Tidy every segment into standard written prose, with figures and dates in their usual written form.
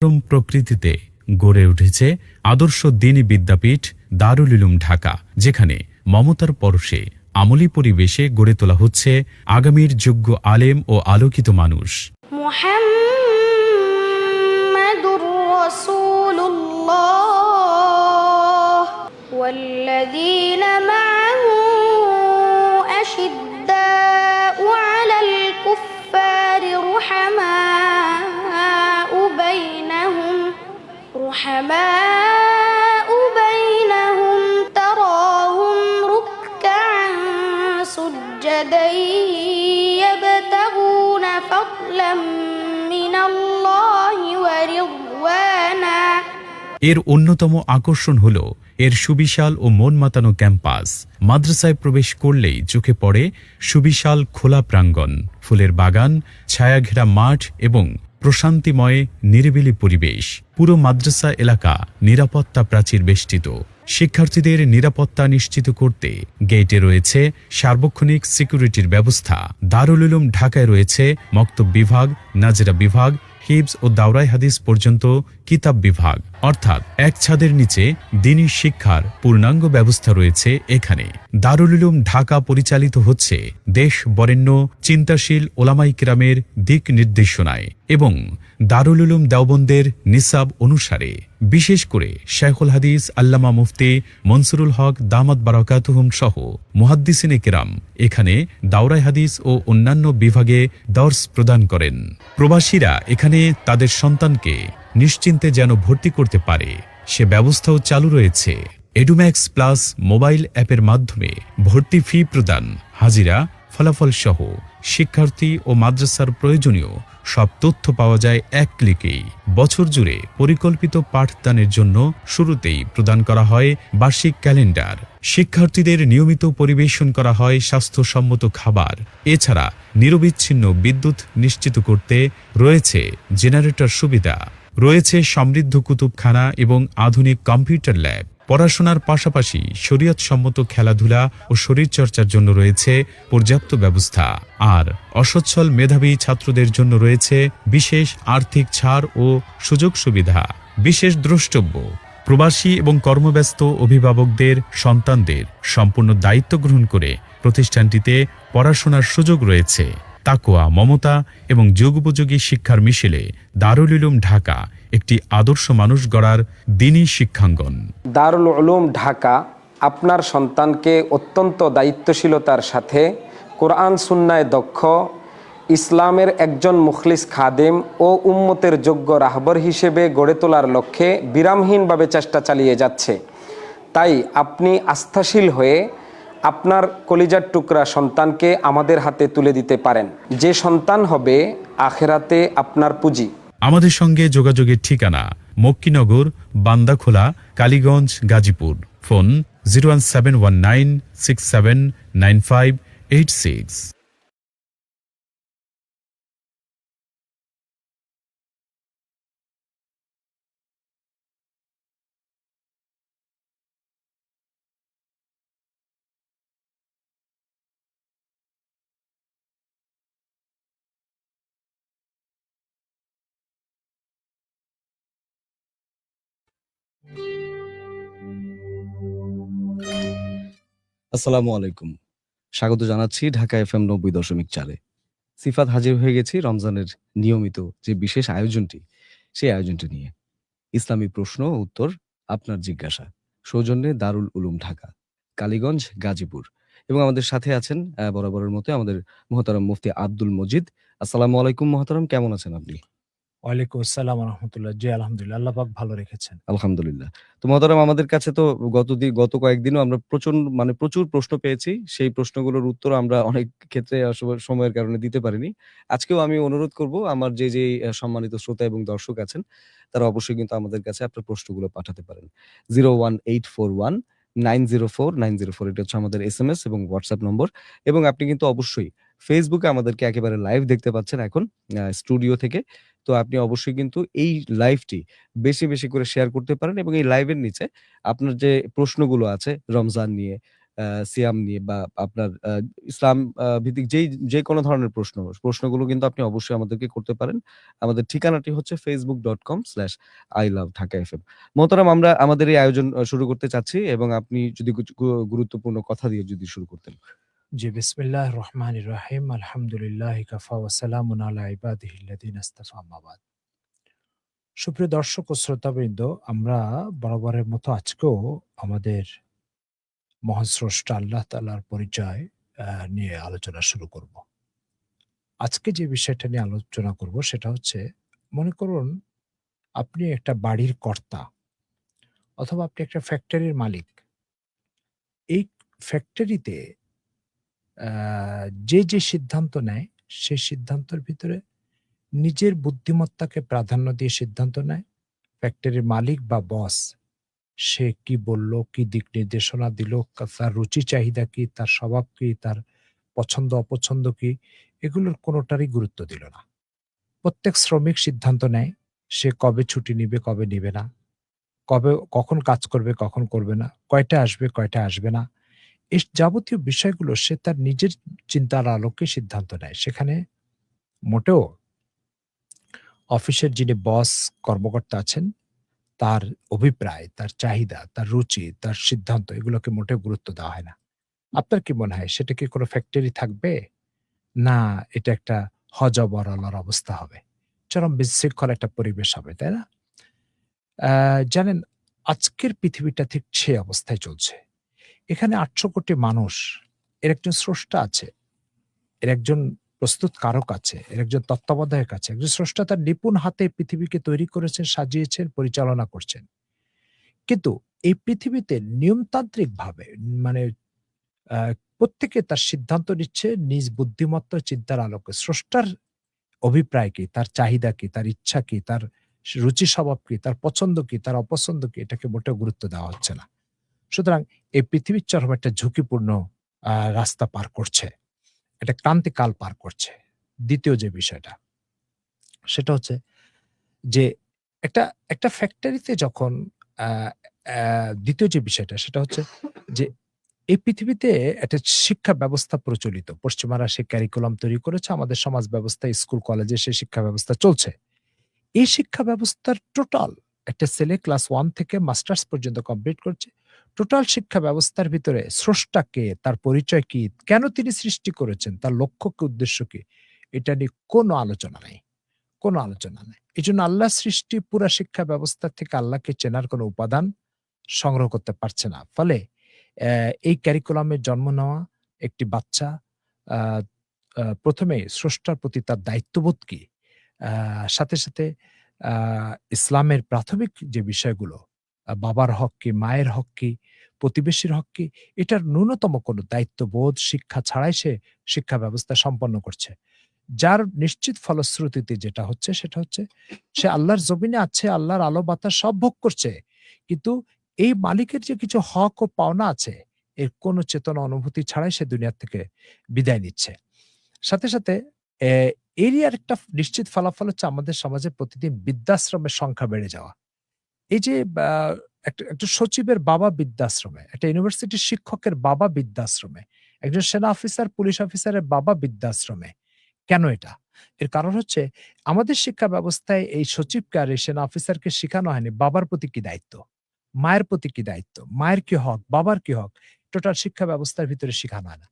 নরম প্রকৃতিতে গড়ে উঠেছে আদর্শ দ্বীনি বিদ্যাপীঠ দারুল উলুম ঢাকা, যেখানে মমতার পরশে আমলি পরিবেশে গড়ে তোলা হচ্ছে আগামীর যোগ্য আলেম ও আলোকিত মানুষ। মুহাম্মাদুর রাসূলুল্লাহ ওয়াল্লাযীনা মা'আহু আশিদ্দাউ আলাল কুফফারি রুহামাউ বাইনাহুম তারাহুম রুকআন সুজ্জাদান ইয়াবতাগুনা ফাদলাম মিনাল্লাহি ওয়া রিদওয়ানা। এর অন্যতম আকর্ষণ হল এর সুবিশাল ও মন মাতানো ক্যাম্পাস। মাদ্রাসায় প্রবেশ করলেই চোখে পড়ে সুবিশাল খোলা প্রাঙ্গণ, ফুলের বাগান, ছায়াঘেরা মাঠ এবং প্রশান্তিময় নিরিবিলি পরিবেশ। পুরো মাদ্রাসা এলাকা নিরাপত্তা প্রাচীর বেষ্টিত। শিক্ষার্থীদের নিরাপত্তা নিশ্চিত করতে গেটে রয়েছে সার্বক্ষণিক সিকিউরিটির ব্যবস্থা। দারুল উলুম ঢাকায় রয়েছে মক্তব বিভাগ, নাজেরা বিভাগ, হিফজ ও দাওরাই হাদিস পর্যন্ত কিতাব বিভাগ, অর্থাৎ এক ছাদের নিচে দ্বীনি শিক্ষার পূর্ণাঙ্গ ব্যবস্থা রয়েছে এখানে। দারুল উলুম ঢাকা পরিচালিত হচ্ছে দেশ বরেণ্য চিন্তাশীল ওলামায়ে কেরামের দিক নির্দেশনায় এবং দারুল উলুম দেওবন্দের নিসাব অনুসারে। বিশেষ করে শাইখুল হাদিস আল্লামা মুফতি মনসুরুল হক দামাত বারাকাতুহুম সহ মুহাদ্দিসিনে কেরাম এখানে দাওরাই হাদিস ও অন্যান্য বিভাগে দর্স প্রদান করেন। প্রবাসীরা এখানে তাদের সন্তানকে নিশ্চিন্তে যেন ভর্তি করতে পারে সে ব্যবস্থাও চালু রয়েছে। এডুম্যাক্স প্লাস মোবাইল অ্যাপের মাধ্যমে ভর্তি ফি প্রদান, হাজিরা, ফলাফল সহ শিক্ষার্থী ও মাদ্রাসার প্রয়োজনীয় সব তথ্য পাওয়া যায় এক ক্লিকেই। বছর জুড়ে পরিকল্পিত পাঠদানের জন্য শুরুতেই প্রদান করা হয় বার্ষিক ক্যালেন্ডার। শিক্ষার্থীদের নিয়মিত পরিবেশন করা হয় স্বাস্থ্যসম্মত খাবার। এছাড়া নিরবিচ্ছিন্ন বিদ্যুৎ নিশ্চিত করতে রয়েছে জেনারেটর সুবিধা। রয়েছে সমৃদ্ধ কুতুবখানা এবং আধুনিক কম্পিউটার ল্যাব। পড়াশোনার পাশাপাশি শরীয়তসম্মত খেলাধুলা ও শরীরচর্চার জন্য রয়েছে পর্যাপ্ত ব্যবস্থা। আর অসচ্ছল মেধাবী ছাত্রদের জন্য রয়েছে বিশেষ আর্থিক ছাড় ও সুযোগ সুবিধা। বিশেষ দ্রষ্টব্য, প্রবাসী এবং কর্মব্যস্ত অভিভাবকদের সন্তানদের সম্পূর্ণ দায়িত্ব গ্রহণ করে প্রতিষ্ঠানটিতে পড়াশোনার সুযোগ রয়েছে। তাকওয়া, মমতা এবং যুগোপযোগী শিক্ষার মিশেলে দারুল উলুম ঢাকা একটি আদর্শ মানুষ গড়ার দ্বীনি শিক্ষাঙ্গন। দারুল উলুম ঢাকা আপনার সন্তানকে অত্যন্ত দায়িত্বশীলতার সাথে কোরআন সুন্নায় দক্ষ, ইসলামের একজন মুখলিস খাদেম ও উম্মতের যোগ্য রাহবর হিসেবে গড়ে তোলার লক্ষ্যে বিরামহীনভাবে চেষ্টা চালিয়ে যাচ্ছে। তাই আপনি আস্থাশীল হয়ে আপনার কলিজার টুকরা সন্তানকে আমাদের হাতে তুলে দিতে পারেন। যে সন্তান হবে আখেরাতে আপনার পুঁজি। আমাদের সঙ্গে যোগাযোগের ঠিকানা মক্কিনগর, বান্দাখোলা, কালীগঞ্জ, গাজীপুর। ফোন 01719679586। আসসালামু আলাইকুম। স্বাগত জানাচ্ছি ঢাকা এফএম 90.4-এ। সিফাত হাজির হয়ে গেছি রমজানের নিয়মিত যে বিশেষ আয়োজনটি, সেই আয়োজনটি নিয়ে। ইসলামী প্রশ্ন ও উত্তর, আপনার জিজ্ঞাসা, সৌজন্যে দারুল উলুম ঢাকা, কালীগঞ্জ, গাজীপুর। এবং আমাদের সাথে আছেন বরাবরের মতো আমাদের মুহতারাম মুফতি আব্দুল মজিদ। আসসালামু আলাইকুম মুহতারাম, কেমন আছেন আপনি? ওয়ালাইকুম আসসালাম ওয়া রাহমাতুল্লাহ। জি আলহামদুলিল্লাহ, আল্লাহ পাক ভালো রেখেছেন। আলহামদুলিল্লাহ। তো মহতারাম, আমাদের কাছে তো গত কয়েকদিনও আমরা প্রচুর প্রশ্ন পেয়েছি। সেই প্রশ্নগুলোর উত্তর আমরা অনেক ক্ষেত্রে আসলে সময়ের কারণে দিতে পারিনি। আজকেও আমি অনুরোধ করব আমার যে সম্মানিত শ্রোতা এবং দর্শক আছেন, তারা অবশ্যই কিন্তু আমাদের কাছে আপনার প্রশ্নগুলো পাঠাতে পারেন। 01841904904 এটা হচ্ছে আমাদের এসএমএস এবং হোয়াটসঅ্যাপ নম্বর। এবং আপনি কিন্তু অবশ্যই ফেসবুকে আমাদেরকে একেবারে লাইভ দেখতে পাচ্ছেন এখন স্টুডিও থেকে। তো আপনি অবশ্যই কিন্তু এই লাইভটি বেশি করে শেয়ার করতে পারেন এবং এই লাইভের নিচে আপনার যে প্রশ্নগুলো আছে রমজান নিয়ে, সিয়াম নিয়ে বা আপনার ইসলাম ভিত্তিক যে কোনো ধরনের প্রশ্নগুলো কিন্তু আপনি অবশ্যই আমাদেরকে করতে পারেন। আমাদের ঠিকানাটি হচ্ছে facebook.com/I love Dhaka FM। মোহতারাম, আমরা আমাদের এই আয়োজন শুরু করতে চাচ্ছি এবং আপনি যদি কিছু গুরুত্বপূর্ণ কথা দিয়ে যদি শুরু করতেন। জি, বিসমিল্লাহির রহমানির রহিম। আলহামদুলিল্লাহি কাফা ওয়া সালামুন আলা ইবাদিহিল্লাযিনা ইসতাফা, আম্মা বাদ। সুপ্রিয় দর্শক ও শ্রোতাবৃন্দ, আমরা বরাবরের মতো আজকেও আমাদের মহান স্রষ্টা আল্লাহ তাআলার পরিচয় নিয়ে আলোচনা শুরু করব। আজকে যে বিষয়টা নিয়ে আলোচনা করব সেটা হচ্ছে, মনে করুন আপনি একটা বাড়ির কর্তা অথবা আপনি একটা ফ্যাক্টরির মালিক। এই ফ্যাক্টরিতে যে সিদ্ধান্ত নেয়, সেই সিদ্ধান্তের ভিতরে নিজের বুদ্ধিমত্তাকে প্রাধান্য দিয়ে সিদ্ধান্ত নেয়। ফ্যাক্টরির মালিক বা বস, সে কি বলল, কি দিক নির্দেশনা দিল, তার রুচি চাহিদা কি, তার স্বভাব কি, তার পছন্দ অপছন্দ কি, এগুলোর কোনোটারই গুরুত্ব দিল না। প্রত্যেক শ্রমিক সিদ্ধান্ত নেয় সে কবে ছুটি নিবে, কবে নিবে না, কখন কাজ করবে, কখন করবে না, কয়টা আসবে, কয়টা আসবে না। এই যাবতীয় বিষয়গুলো সে তার নিজের চিন্তার আলোকে সিদ্ধান্ত নেয়। সেখানে মোটেও অফিসের যিনি বস কর্মকর্তা আছেন, তার অভিপ্রায়, তার চাহিদা, তার রুচি, তার সিদ্ধান্ত, এগুলোকে মোটেও গুরুত্ব দেওয়া হয় না। আপনার কি মনে হয় সেটা কি কোনো ফ্যাক্টরি থাকবে? না, এটা একটা হযবরলর অবস্থা হবে। চরম বিশৃঙ্খল একটা পরিবেশ হবে, তাই না? জানেন, আজকের পৃথিবীটা ঠিক সেই অবস্থায় চলছে। এখানে ৮০০ কোটি মানুষ, এর একজন স্রষ্টা আছে, এর একজন প্রস্তুতকারক আছে, এর একজন তত্ত্বাবধায়ক আছে। একজন স্রষ্টা তার নিপুণ হাতে পৃথিবীকে তৈরি করেছেন, সাজিয়েছেন, পরিচালনা করছেন। কিন্তু এই পৃথিবীতে নিয়মতান্ত্রিকভাবে, মানে আ প্রত্যেকে তার সিদ্ধান্ত নিচ্ছে নিজ বুদ্ধিমত্তা চিন্তার আলোকে। স্রষ্টার অভিপ্রায় কি, তার চাহিদা কি, তার ইচ্ছা কি, তার রুচি স্বভাব কি, তার পছন্দ কি, তার অপছন্দ কি, এটাকে মোটেও গুরুত্ব দেওয়া হচ্ছে না। সুতরাং এই পৃথিবীর চরম একটা ঝুঁকিপূর্ণ রাস্তা পার করছে। একটা ক্রান্তিকাল পার করছে। দ্বিতীয় যে বিষয়টা, সেটা হচ্ছে যে একটা একটা ফ্যাক্টরিতে যখন আ আ দ্বিতীয় যে বিষয়টা সেটা হচ্ছে যে এই পৃথিবীতে একটা শিক্ষা ব্যবস্থা প্রচলিত। পশ্চিমারা সে কারিকুলাম তৈরি করেছে। আমাদের সমাজ ব্যবস্থায় স্কুল কলেজে সেই শিক্ষা ব্যবস্থা চলছে। এই শিক্ষা ব্যবস্থার টোটাল একটা ছেলে ক্লাস 1 থেকে মাস্টার্স পর্যন্ত কমপ্লিট করছে। টোটাল শিক্ষা ব্যবস্থার ভিতরে স্রষ্টা কে, তার পরিচয় কি, কেন তিনি সৃষ্টি করেছেন, তার লক্ষ্য কি, উদ্দেশ্য কি, এটা নিয়ে কোনো আলোচনা নাই। কোনো আলোচনা নাই। এজন্য আল্লাহর সৃষ্টি পুরা শিক্ষা ব্যবস্থা থেকে আল্লাহকে চেনার কোনো উপাদান সংগ্রহ করতে পারছে না। ফলে এই কারিকুলামে জন্ম নেওয়া একটি বাচ্চা আ আ ১ম এ স্রষ্টার প্রতি তার দায়িত্ববোধ কি? আ সাথে সাথে আ ইসলামের প্রাথমিক যে বিষয়গুলো, বাবার হক কি, মায়ের হক কি, প্রতিবেশীর হক কি, এটার ন্যূনতম কোনো দায়িত্ববোধ শিক্ষা ছাড়াই সে শিক্ষা ব্যবস্থা সম্পন্ন করছে। যার নিশ্চিত ফলশ্রুতিতে যেটা হচ্ছে সেটা হচ্ছে সে আল্লাহর জমিনে আছে, আল্লাহর আলো বাতাস সব ভোগ করছে। কিন্তু এই মালিকের যে কিছু হক ও পাওনা আছে, এর কোনো চেতনা অনুভূতি ছাড়াই সে দুনিয়া থেকে বিদায় নিচ্ছে। সাথে সাথে এ এরই আরেকটা নিশ্চিত ফলাফল হচ্ছে আমাদের সমাজে প্রতিদিন বৃদ্ধাশ্রমের সংখ্যা বেড়ে যাওয়া। এই যে আ একটা সচিবের বাবা বৃদ্ধাশ্রমে, একটা ইউনিভার্সিটির শিক্ষকের বাবা বৃদ্ধাশ্রমে, একজন সেনা অফিসার, পুলিশ অফিসারের বাবা বৃদ্ধাশ্রমে। কেন এটা? এর কারণ হচ্ছে আমাদের শিক্ষা ব্যবস্থায় এই সচিবকে আর এই সেনা অফিসারকে শিখানো হয়নি বাবার প্রতি কি দায়িত্ব, মায়ের প্রতি কি দায়িত্ব, মায়ের কি হক, বাবার কি হক, টোটাল শিক্ষা ব্যবস্থার ভিতরে শিখানো হয় না।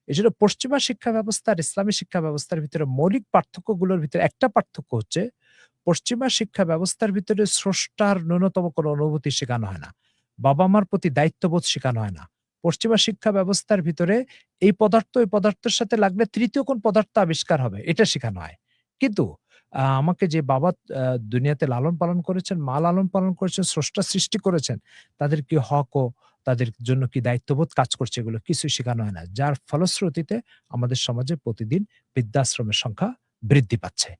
এজন্য পশ্চিমা শিক্ষা ব্যবস্থা আর ইসলামী শিক্ষা ব্যবস্থার ভিতরে মৌলিক পার্থক্যগুলোর ভিতরে একটা পার্থক্য হচ্ছে, পশ্চিমা শিক্ষা ব্যবস্থার ভিতরে স্রষ্টার ন্যূনতম কোনো অনুভূতি শেখানো হয় না। বাবা-মার প্রতি দায়িত্ববোধ শেখানো হয় না। পশ্চিমা শিক্ষা ব্যবস্থার ভিতরে এই পদার্থ, এই পদার্থের সাথে লাগলে তৃতীয় কোন পদার্থ আবিষ্কার হবে, এটা শেখানো হয়। কিন্তু আমাকে যে বাবা আ দুনিয়াতে লালন-পালন করেছেন, মা লালন-পালন করেছেন, স্রষ্টা সৃষ্টি করেছেন, তাদের কি হক ও তাদের জন্য কি দায়িত্ববোধ কাজ করছে, এগুলো কিছুই শেখানো হয় না। যার ফলশ্রুতিতে আমাদের সমাজে প্রতিদিন বৃদ্ধাশ্রমের সংখ্যা বৃদ্ধি পাচ্ছে।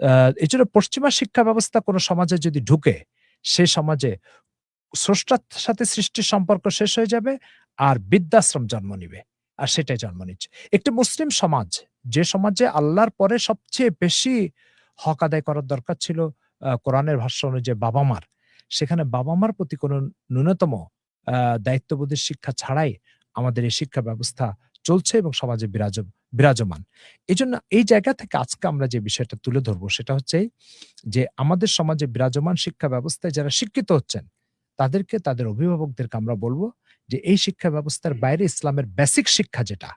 আ এজন্য পশ্চিমা শিক্ষা ব্যবস্থা কোন সমাজে যদি ঢুকে, সে সমাজে স্রষ্টার সাথে সৃষ্টির সম্পর্ক শেষ হয়ে যাবে আর বৃদ্ধাশ্রম জন্ম নিবে। আর সেটাই জন্ম নিচ্ছে। একটি মুসলিম সমাজ, যে সমাজে আল্লাহর পরে সবচেয়ে বেশি হক আদায় করার দরকার ছিল কোরআনের ভাষ্য অনুযায়ী বাবা-মার, সেখানে বাবা-মার প্রতি কোন ন্যূনতম আ দায়িত্ববোধের শিক্ষা ছাড়াই আমাদের এই শিক্ষা ব্যবস্থা চলছে এবং সমাজে বিরাজমান। এজন্য এই জায়গা থেকে আজকে আমরা যে বিষয়টা তুলে ধরবো সেটা হচ্ছে যে আমাদের সমাজে বিরাজমান শিক্ষা ব্যবস্থায় যারা শিক্ষিত হচ্ছেন তাদেরকে, তাদের অভিভাবকদেরকে আমরা বলবো যে এই শিক্ষা ব্যবস্থার বাইরে ইসলামের বেসিক শিক্ষা যেটা,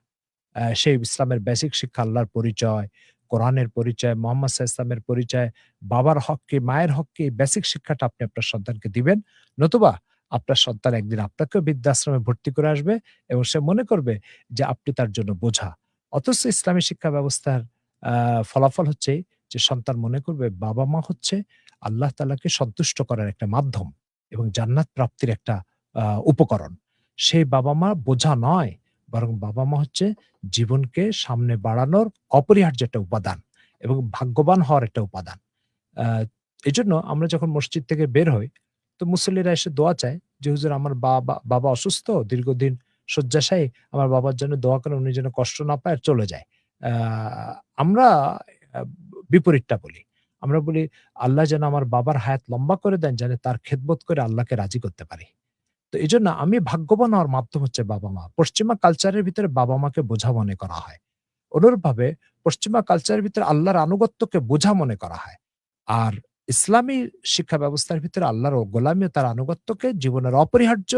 সেই ইসলামের বেসিক শিক্ষা, আল্লাহর পরিচয়, কোরআনের পরিচয়, মোহাম্মদ সাল্লাল্লাহু আলাইহি ওয়াসাল্লামের পরিচয়, বাবার হক কি, মায়ের হক কি, এই বেসিক শিক্ষাটা আপনি আপনার সন্তানকে দিবেন। নতুবা আপনার সন্তান একদিন আপনাকেও বৃদ্ধাশ্রমে ভর্তি করে আসবে এবং সে মনে করবে যে আপনি তার জন্য বোঝা। অথচ ইসলামী শিক্ষা ব্যবস্থার ফলাফল হচ্ছে যে সন্তান মনে করবে বাবা-মা হচ্ছে আল্লাহ তাআলাকে সন্তুষ্ট করার একটা মাধ্যম এবং জান্নাত প্রাপ্তির একটা উপকরণ। সেই বাবা-মা বোঝা নয়, বরং বাবা-মা হচ্ছে জীবনকে সামনে বাড়ানোর অপরিহার্য একটা উপাদান এবং ভাগ্যবান হওয়ার একটা উপাদান। আ এজন্য আমরা যখন মসজিদ থেকে বের হই, তো মুসল্লিরা এসে দোয়া চায় যে, "হুজুর আমার বাবা অসুস্থ, দীর্ঘদিন শয্যাশায়ী। আমার বাবার জন্য দোয়া করেন, উনি যেন কষ্ট না পায়" আর চলে যায়। আ আমরা আ বিপরীতটা বলি। আমরা বলি, "আল্লাহ যেন আমার বাবার হায়াত লম্বা করে দেন, যেন তার খেদমত করে আল্লাহকে রাজি করতে পারি।" তো এজন্য আমি ভাগ্যবান হওয়ার মাধ্যম হচ্ছে বাবা-মা। পশ্চিমা কালচারের ভিতরে বাবা-মাকে বোঝা মনে করা হয়। অনুরূপভাবে পশ্চিমা কালচারের ভিতরে আল্লাহর আনুগত্যকে বোঝা মনে করা হয়। আর ইসলামী শিক্ষা ব্যবস্থার ভিতরে আল্লাহর গোলামি ও তার আনুগত্যকে জীবনের অপরিহার্য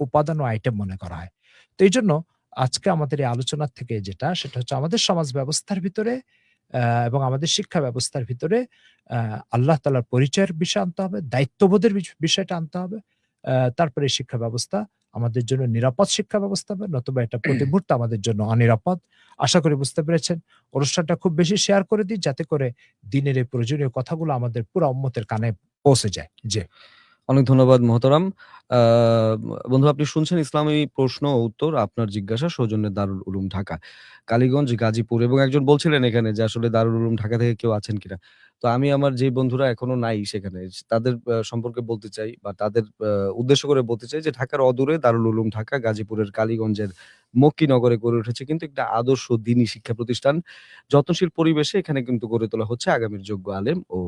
উপাদান ও আইটেম মনে করা হয়। তো এইজন্য আজকে আমাদের এই আলোচনার থেকে যেটা, সেটা হচ্ছে আমাদের সমাজ ব্যবস্থার ভিতরে এবং আমাদের শিক্ষা ব্যবস্থার ভিতরে আ আল্লাহ তাআলার পরিচয়ের বিষয় আনতে হবে, দায়িত্ববোধের বিষয়টা আনতে হবে। তারপরে এই শিক্ষা ব্যবস্থা আমাদের জন্য নিরাপদ শিক্ষা ব্যবস্থা হবে, নতুবা এটা প্রতি মুহূর্তে আমাদের জন্য অনিরাপদ। আশা করি বুঝতে পেরেছেন। অনুষ্ঠানটা খুব বেশি শেয়ার করে দিই যাতে করে দিনের এই প্রয়োজনীয় কথাগুলো আমাদের পুরা উম্মতের কানে পৌঁছে যায়। জি। অনেক ধন্যবাদ মোহতারাম। আ বন্ধু আপনি শুনছেন ইসলামী প্রশ্ন ও উত্তর আপনার জিজ্ঞাসা সৌজন্যে দারুল উলুম ঢাকা। কালীগঞ্জ, গাজীপুর এবং একজন বলছিলেন এখানে যে আসলে দারুল উলুম ঢাকা থেকে কেউ আছেন কিনা? তো আমি আমার যে বন্ধুরা এখনো নাই সেখানে তাদের সম্পর্কে বলতে চাই বা তাদের উদ্দেশ্য করে বলতে চাই যে ঢাকার অদূরে দারুল উলুম ঢাকা, গাজীপুরের কালীগঞ্জের মক্কিনগরে গড়ে উঠেছে কিন্তু একটা আদর্শ দ্বীনি শিক্ষা প্রতিষ্ঠান। যত্নশীল পরিবেশে এখানে কিন্তু গড়ে তোলা হচ্ছে আগামীর যোগ্য আলেম ও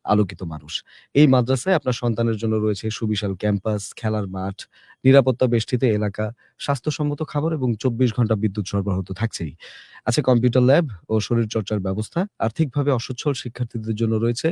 আলোকিত মানুষ। এই মাদ্রাসায় আপনার সন্তানের জন্য রয়েছে সুবিশাল ক্যাম্পাস, খেলার মাঠ, নিরাপত্তা বেষ্টিত এলাকা, স্বাস্থ্যসম্মত খাবার এবং ২৪ ঘন্টা বিদ্যুৎ সরবরাহ তো থাকছেই। আছে কম্পিউটার ল্যাব ও শরীরচর্চার ব্যবস্থা। আর্থিকভাবে অসচ্ছল শিক্ষার্থীদের জন্য রয়েছে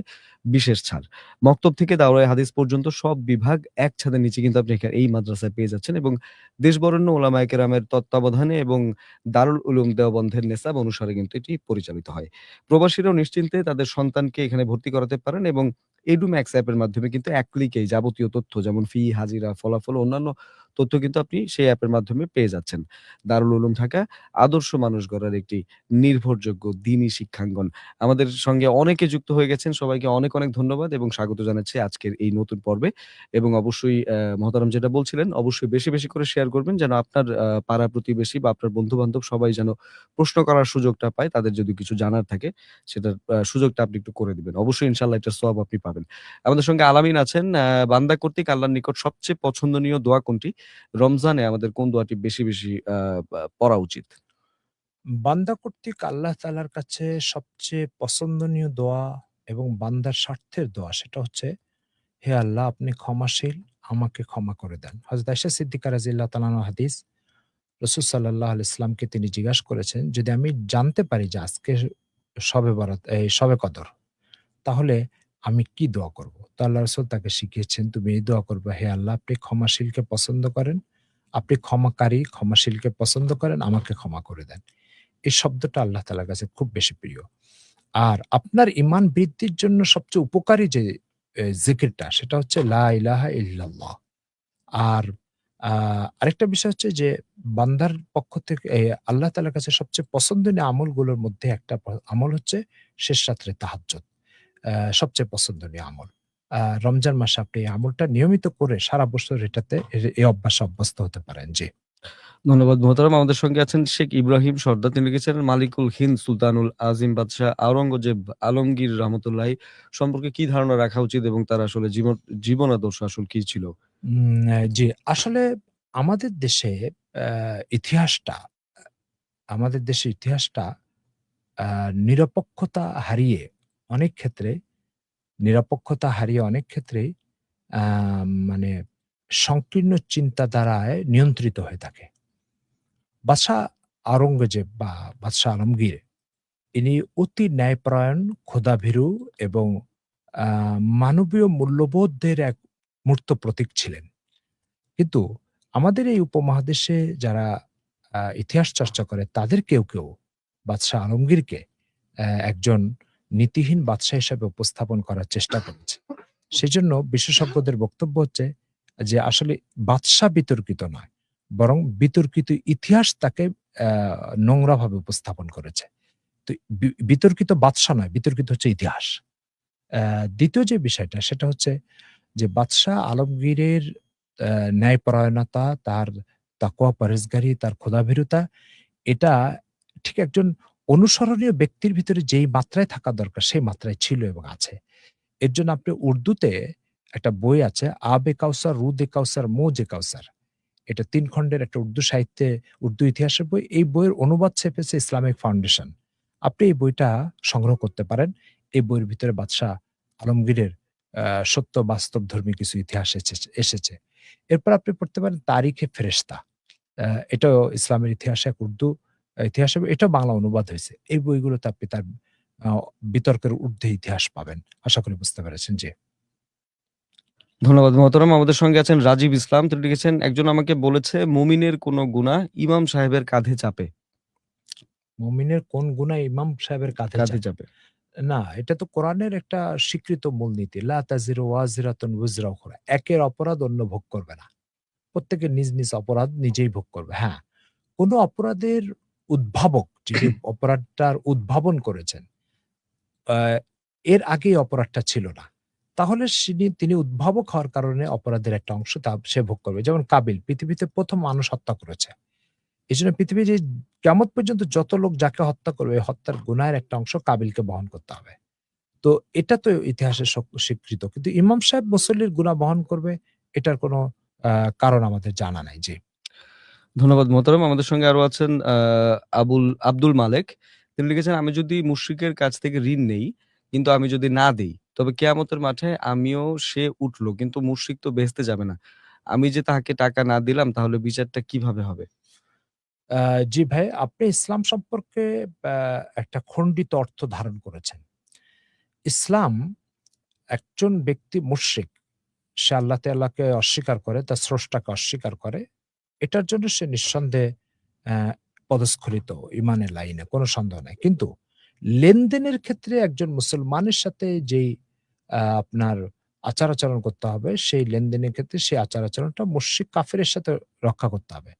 বিশেষ ছাড়। মক্তব থেকে দাওরায়ে হাদিস পর্যন্ত সব বিভাগ এক ছাদের নিচে কিন্তু আপনি এই মাদ্রাসায় পেয়ে যাচ্ছেন এবং দেশবরেণ্য ওলামায়ে কেরামের তত্ত্বাবধানে এবং দারুল উলুম দেওবন্দের নেসাব অনুসারে কিন্তু এটি পরিচালিত হয়। প্রবাসীরাও নিশ্চিন্তে তাদের সন্তানকে এখানে ভর্তি করাতে পারেন এবং এডুম্যাক্স অ্যাপের মাধ্যমে কিন্তু এক ক্লিকেই যাবতীয় তথ্য যেমন ফি, হাজিরা, ফলাফল ও অন্যান্য তথ্য কিন্তু আপনি সেই অ্যাপের মাধ্যমে পেয়ে যাচ্ছেন। দারুল উলুম ঢাকা আদর্শ মানুষ গড়ার একটি নির্ভরযোগ্য দ্বীনি শিক্ষাঙ্গন। আমাদের সঙ্গে অনেকে যুক্ত হয়ে গেছেন। সবাইকে অনেক, অনেক ধন্যবাদ এবং স্বাগত জানাচ্ছি আজকের এই নতুন পর্বে। এবং অবশ্যই মহতারাম যেটা বলছিলেন অবশ্যই বেশি, বেশি করে শেয়ার করবেন যেন আপনার পাড়া প্রতিবেশী বা আপনার বন্ধু-বান্ধব সবাই যেন প্রশ্ন করার সুযোগটা পায়। তাদের যদি কিছু জানার থাকে সেটার সুযোগটা আপনি একটু করে দিবেন। অবশ্যই ইনশাআল্লাহ এটার সওয়াব আপনি পাবেন। আমাদের সঙ্গে আলামিন আছেন। বান্দা কর্তৃক আল্লাহর নিকট সবচেয়ে পছন্দনীয় দোয়া কোনটি? রমজানে আমাদের কোন দোয়াটি বেশি, বেশি পড়া উচিত? বান্দা কর্তৃক আল্লাহ তাআলার কাছে সবচেয়ে পছন্দনীয় দোয়া এবং বান্দার স্বার্থের দোয়া সেটা হচ্ছে, "হে আল্লাহ আপনি ক্ষমাশীল, আমাকে ক্ষমা করে দেন।" হযরত আয়েশা সিদ্দিকা রাদিয়াল্লাহু তাআলা আনহা হাদিস, রাসূল সাল্লাল্লাহু আলাইহি ওয়াসাল্লামকে তিনি জিজ্ঞাসা করেছেন, "যদি আমি জানতে পারি যে আজকে শবে বরাত, এই শবে কদর, তাহলে আমি কি দোয়া করব?" তো আল্লাহ রাসূল তাকে শিখিয়েছেন, "তুমি এই দোয়া করবা, হে আল্লাহ আপনি ক্ষমাশীলকে পছন্দ করেন, আপনি ক্ষমাকারী, ক্ষমাশীলকে পছন্দ করেন, আমাকে ক্ষমা করে দেন।" এই শব্দটা আল্লাহ তাআলার কাছে খুব বেশি প্রিয়। আর আপনার ঈমান বৃদ্ধির জন্য সবচেয়ে উপকারী যে জিকিরটা সেটা হচ্ছে লা ইলাহা ইল্লাল্লাহ। আর আ আরেকটা বিষয় হচ্ছে যে বান্দার পক্ষ থেকে আল্লাহ তাআলার কাছে সবচেয়ে পছন্দনীয় আমলগুলোর মধ্যে একটা আমল হচ্ছে শেষ রাত্রে তাহাজ্জুদ। সবচেয়ে পছন্দনীয় আমল। রমজান মাসে আপনি এই আমলটা নিয়মিত করে সারা বছর এটাতে এই অভ্যাসে অভ্যস্ত হতে পারেন। জি। ধন্যবাদ মোহতারাম। আমাদের সঙ্গে আছেন শেখ ইব্রাহিম সর্দার। তিনি লিখেছেন মালিকুল হিন্দ সুলতানুল আজিম বাদশাহ আওরঙ্গজেব আলমগীর রহমতুল্লাহি সম্পর্কে কি ধারণা রাখা উচিত এবং তার আসলে জীবনাদর্শ আসলে কি ছিল? জি। আসলে আমাদের দেশে আ ইতিহাসটা আমাদের দেশের ইতিহাসটা আ নিরপেক্ষতা হারিয়ে অনেক ক্ষেত্রে নিরপেক্ষতা হারিয়ে অনেক ক্ষেত্রেই আ মানে সংকীর্ণ চিন্তাধারায় নিয়ন্ত্রিত হয়ে থাকে। বাদশাহ আওরঙ্গজেব বা বাদশাহ আলমগীর ইনি অতি ন্যায়পরায়ণ, খোদাভীরু এবং মানবীয় মূল্যবোধের এক মূর্ত প্রতীক ছিলেন। কিন্তু আমাদের এই উপমহাদেশে যারা ইতিহাস চর্চা করে তাদের কেউ বাদশাহ আলমগীরকে একজন নীতিহীন বাদশাহ হিসেবে উপস্থাপন করার চেষ্টা করেছে। সেজন্য বিশেষজ্ঞদের বক্তব্য হচ্ছে যে আসলে বাদশাহ বিতর্কিত নয়, বরং বিতর্কিত ইতিহাস তাকে নোংরাভাবে উপস্থাপন করেছে। তো বিতর্কিত বাদশাহ নয়, বিতর্কিত হচ্ছে ইতিহাস। দ্বিতীয় যে বিষয়টা সেটা হচ্ছে যে বাদশাহ আলমগীরের ন্যায়পরায়ণতা, তার তাকওয়া পরহেজগারি, তার খোদাভীরুতা এটা ঠিক একজন অনুসরণীয় ব্যক্তির ভিতরে যেই মাত্রায় থাকা দরকার সেই মাত্রায় ছিল এবং আছে। এর জন্য আপনি উর্দুতে একটা বই আছে, আব এ কাউসার, রুদ এ কাউসার, মৌজ এ কাউসার। এটা ৩ খণ্ডের একটা উর্দু সাহিত্যে উর্দু ইতিহাসের বই। এই বইয়ের অনুবাদ ছেপেছে ইসলামিক ফাউন্ডেশন। আপনি এই বইটা সংগ্রহ করতে পারেন। এই বইয়ের ভিতরে বাদশাহ আলমগীরের আ সত্য বাস্তবধর্মী কিছু ইতিহাস এসেছে। এরপর আপনি পড়তে পারেন তারিখে ফেরেশতা। এটাও ইসলামের ইতিহাসে এক উর্দু ইতিহাসে, এটাও বাংলা অনুবাদ হয়েছে। এই বইগুলোতে আপনি তার আ বিতর্কের ঊর্ধ্বে ইতিহাস পাবেন। আশা করি বুঝতে পেরেছেন। জি। ধন্যবাদ মোহতারাম। আমাদের সঙ্গে আছেন রাজীব ইসলাম। তিনি লিখেছেন, একজন আমাকে বলেছে মুমিনের কোনো গুনাহ ইমাম সাহেবের কাঁধে চাপে। মুমিনের কোন গুনাহ ইমাম সাহেবের কাঁধে কাঁধে চাপে? চাপে। না, এটা তো কোরআনের একটা স্বীকৃত মূলনীতি। লা তাজিরু ওয়াজিরাতুন উযরা উখরা। একের অপরাধ অন্য ভোগ করবে না। প্রত্যেকের নিজ অপরাধ নিজেই ভোগ করবে। হ্যাঁ, কোন অপরাধের উদ্ভাবক যিনি অপরাধটার উদ্ভাবন করেছেন, আ এর আগে এই অপরাধটা ছিল না। তাহলে তিনি উদ্ভাবক হওয়ার কারণে অপরাধের একটা অংশ সে ভোগ করবে। যেমন কাবিল পৃথিবীতে ১ম মানুষ হত্যা করেছে। এজন্য পৃথিবীর যে কিয়ামত পর্যন্ত যত লোক যাকে হত্যা করবে, এই হত্যার গুনাহের একটা অংশ কাবিলকে বহন করতে হবে। তো এটা তো ইতিহাসে স্বীকৃত। কিন্তু ইমাম সাহেব মুসল্লির গুনাহ বহন করবে, এটার কোনো আ কারণ আমাদের জানা নাই। জি। ধন্যবাদ মোহতারাম। আমাদের সঙ্গে আরো আছেন আব্দুল মালেক। তিনি লিখেছেন, আমি যদি মুশরিকের কাছ থেকে ঋণ নেই, কিন্তু আমি যদি না দেই, তবে কিয়ামতের মাঠে আমিও সে উঠলো, কিন্তু মুশরিক তো বেহেশতে যাবে না। আমি যে তাহাকে টাকা না দিলাম, তাহলে বিচারটা কিভাবে হবে? আ জি ভাই, আপনি ইসলাম সম্পর্কে আ একটা খণ্ডিত অর্থ ধারণ করেছেন। ইসলাম একজন ব্যক্তি মুশরিক, সে আল্লাহ তাআলাকে অস্বীকার করে, তার স্রষ্টাকে অস্বীকার করে। এটার জন্য সে নিঃসন্দেহে অ্যা পদস্খলিত ঈমানের লাইনে, কোনো সন্দেহ নাই। কিন্তু লেনদেনের ক্ষেত্রে একজন মুসলমানের সাথে যেই আপনার আচার-আচরণ করতে হবে, সেই লেনদেনের ক্ষেত্রে সেই আচার-আচরণটা মুশরিক কাফিরের সাথে রক্ষা করতে হবে।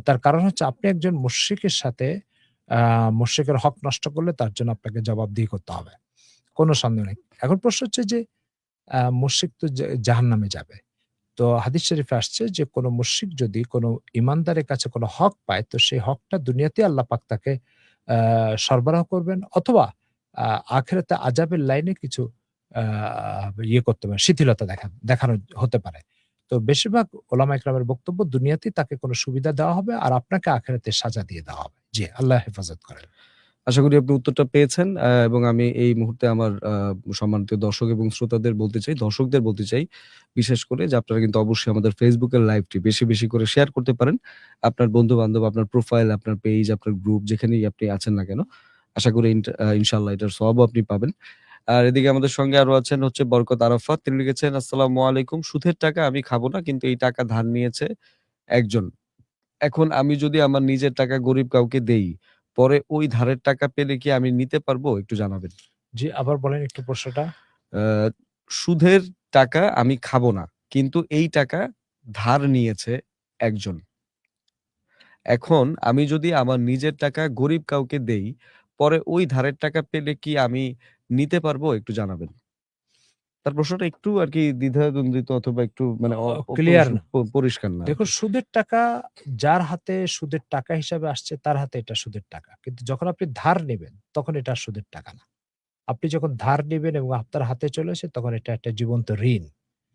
তার কারণ হচ্ছে আপনি একজন মুশরিকের সাথে আ মুশরিকের হক নষ্ট করলে তার জন্য আপনাকে জবাবদিহি করতে হবে। কোনো সন্দেহ নেই। এখন প্রশ্ন হচ্ছে যে মুশরিক তো জাহান্নামে যাবে। তো হাদিস শরীফে আসছে যে কোন মুশরিক যদি কোন ঈমানদারের কাছে কোন হক পায়, তো সেই হকটা দুনিয়াতেই আল্লাহ পাক তাকে আ সরবরাহ করবেন, অথবা আ আখিরাতে আযাবের লাইনে কিছু আ করতে পারে, শিথিলতা দেখানো হতে পারে। তো বেশিরভাগ ওলামা ইকরামের বক্তব্য দুনিয়াতেই তাকে কোন সুবিধা দেওয়া হবে আর আপনাকে আখিরাতে সাজা দিয়ে দেওয়া হবে। জি, আল্লাহ হেফাজত করেন। আশা করি আপনি উত্তরটা পেয়েছেন। এবং আমি এই মুহূর্তে আমার সম্মানিত দর্শক এবং শ্রোতাদের বলতে চাই, দর্শকদের বলতে চাই বিশেষ করে, যে আপনারা কিন্তু অবশ্যই আমাদের Facebook এর লাইভটি বেশি করে শেয়ার করতে পারেন। আপনার বন্ধু-বান্ধব, আপনার প্রোফাইল, আপনার পেজ, আপনার গ্রুপ যেখানেই আপনি আছেন না কেন, আশা করি ইনশাআল্লাহ এটার সওয়াবও আপনি পাবেন। আর এদিকে আমাদের সঙ্গে আরো আছেন হচ্ছে বরকত আরাফাত। তিনি লিখেছেন, আসসালামু আলাইকুম। সুদের টাকা আমি খাবো না, কিন্তু এই টাকা ধার নিয়েছে একজন। এখন আমি যদি আমার নিজের টাকা গরিব কাউকে দেই, পরে ওই ধারের টাকা পেলে কি আমি নিতে পারবো? একটু জানাবেন। জি, আবার বলেন একটু প্রশ্নটা? আ সুদের টাকা আমি খাবো না, কিন্তু এই টাকা ধার নিয়েছে একজন। এখন আমি যদি আমার নিজের টাকা গরিব কাউকে দেই, পরে ওই ধারের টাকা পেলে কি আমি নিতে পারবো? একটু জানাবেন। তার প্রশ্নটা একটু আরকি দ্বিধাদ্বন্দ্বিত, অথবা একটু মানে অ অ ক্লিয়ার না। পরিষ্কার না দেখুন, আরকি। সুদের টাকা যার হাতে সুদের টাকা হিসাবে আসছে তার হাতে এটা সুদের টাকা। কিন্তু যখন আপনি ধার নিবেন তখন এটা আর সুদের টাকা না। আপনি যখন ধার নিবেন এবং আপনার হাতে চলে আসে তখন এটা একটা জীবন্ত ঋণ।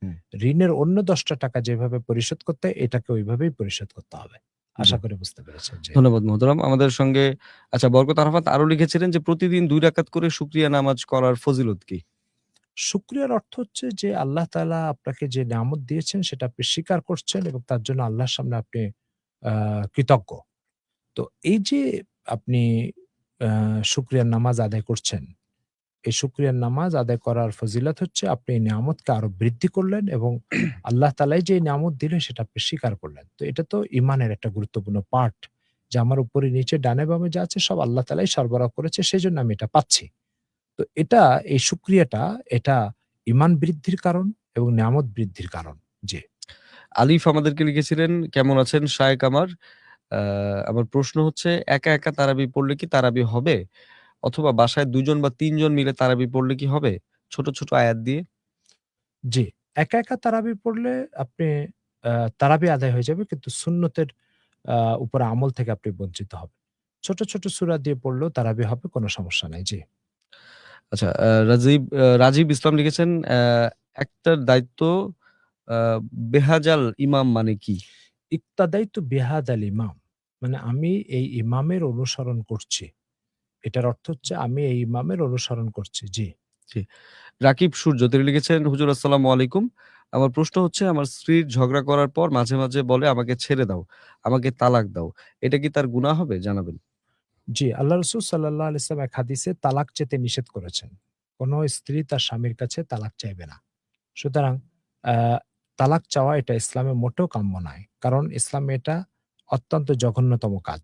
হুম, ঋণের অন্য ১০ টা টাকা যেভাবে পরিশোধ করতে হয় এটাকে ওইভাবেই পরিশোধ করতে হবে। জি। আশা করি বুঝতে পেরেছেন। জি। ধন্যবাদ মোহতারাম। আমাদের সঙ্গে আচ্ছা, বরকত আরাফাত আরো লিখেছিলেন যে প্রতিদিন ২ রাকাত করে শুকরিয়া নামাজ করার ফজিলত কি? শুকরিয়ার অর্থ হচ্ছে যে আল্লাহ তাআলা আপনাকে যে নিয়ামত দিয়েছেন সেটা আপনি স্বীকার করছেন এবং তার জন্য আল্লাহর সামনে আপনি আ কৃতজ্ঞ। তো এই যে আপনি শুকরিয়ার নামাজ আদায় করছেন, এই শুকরিয়ার নামাজ আদায় করার ফজিলত হচ্ছে আপনি এই নিয়ামতকে আরো বৃদ্ধি করলেন এবং আল্লাহ তাআলাই যে নিয়ামত দিলেন সেটা আপনি স্বীকার করলেন। তো এটা তো ঈমানের একটা গুরুত্বপূর্ণ পার্ট যে আমার উপরে নিচে ডানে বামে যা আছে সব আল্লাহ তাআলাই সরবরাহ করেছে সেজন্য আমি এটা পাচ্ছি। তো এটা এই শুকরিয়াটা এটা ঈমান বৃদ্ধির কারণ এবং নিয়ামত বৃদ্ধির কারণ। জি। আলিফ আমাদেরকে লিখেছিলেন, কেমন আছেন শায়েক আমার? আমার প্রশ্ন হচ্ছে, একা একা তারাবি পড়লে কি তারাবি হবে? অথবা বাসায় ২ জন বা ৩ জন মিলে তারাবি পড়লে কি হবে? ছোট, ছোট আয়াত দিয়ে? জি, একা, একা তারাবি পড়লে আপনি আ তারাবি আদায় হয়ে যাবে কিন্তু সুন্নতের আ উপরে আমল থেকে আপনি বঞ্চিত হবেন। ছোট, ছোট সূরা দিয়ে পড়লেও তারাবি হবে কোনো সমস্যা নাই। জি। আচ্ছা, রাজীব ইসলাম লিখেছেন, একটার দায়িত্ব আ বেহাজাল ইমাম মানে কি? ইক্তাদাইতু বিহাদাল ইমাম। মানে আমি এই ইমামের অনুসরণ করছি। এটার অর্থ হচ্ছে আমি এই ইমামের অনুসরণ করছি। জি। জি। রাকিব সূর্য তিনি লিখেছেন, হুজুর আসসালামু আলাইকুম। আমার প্রশ্ন হচ্ছে, আমার স্ত্রীর ঝগড়া করার পর মাঝে, মাঝে বলে আমাকে ছেড়ে দাও, আমাকে তালাক দাও। এটা কি তার গুনাহ হবে? জানাবেন। জি, আল্লাহ রাসূল সাল্লাল্লাহু আলাইহি ওয়াসাল্লাম এক হাদিসে তালাক চেতে নিষেধ করেছেন। কোন স্ত্রী তার স্বামীর কাছে তালাক চাইবে না। সুতরাং আ তালাক চাওয়া এটা ইসলামে মোটেও কাম্য নয়। কারণ ইসলামে এটা অত্যন্ত জঘন্যতম কাজ।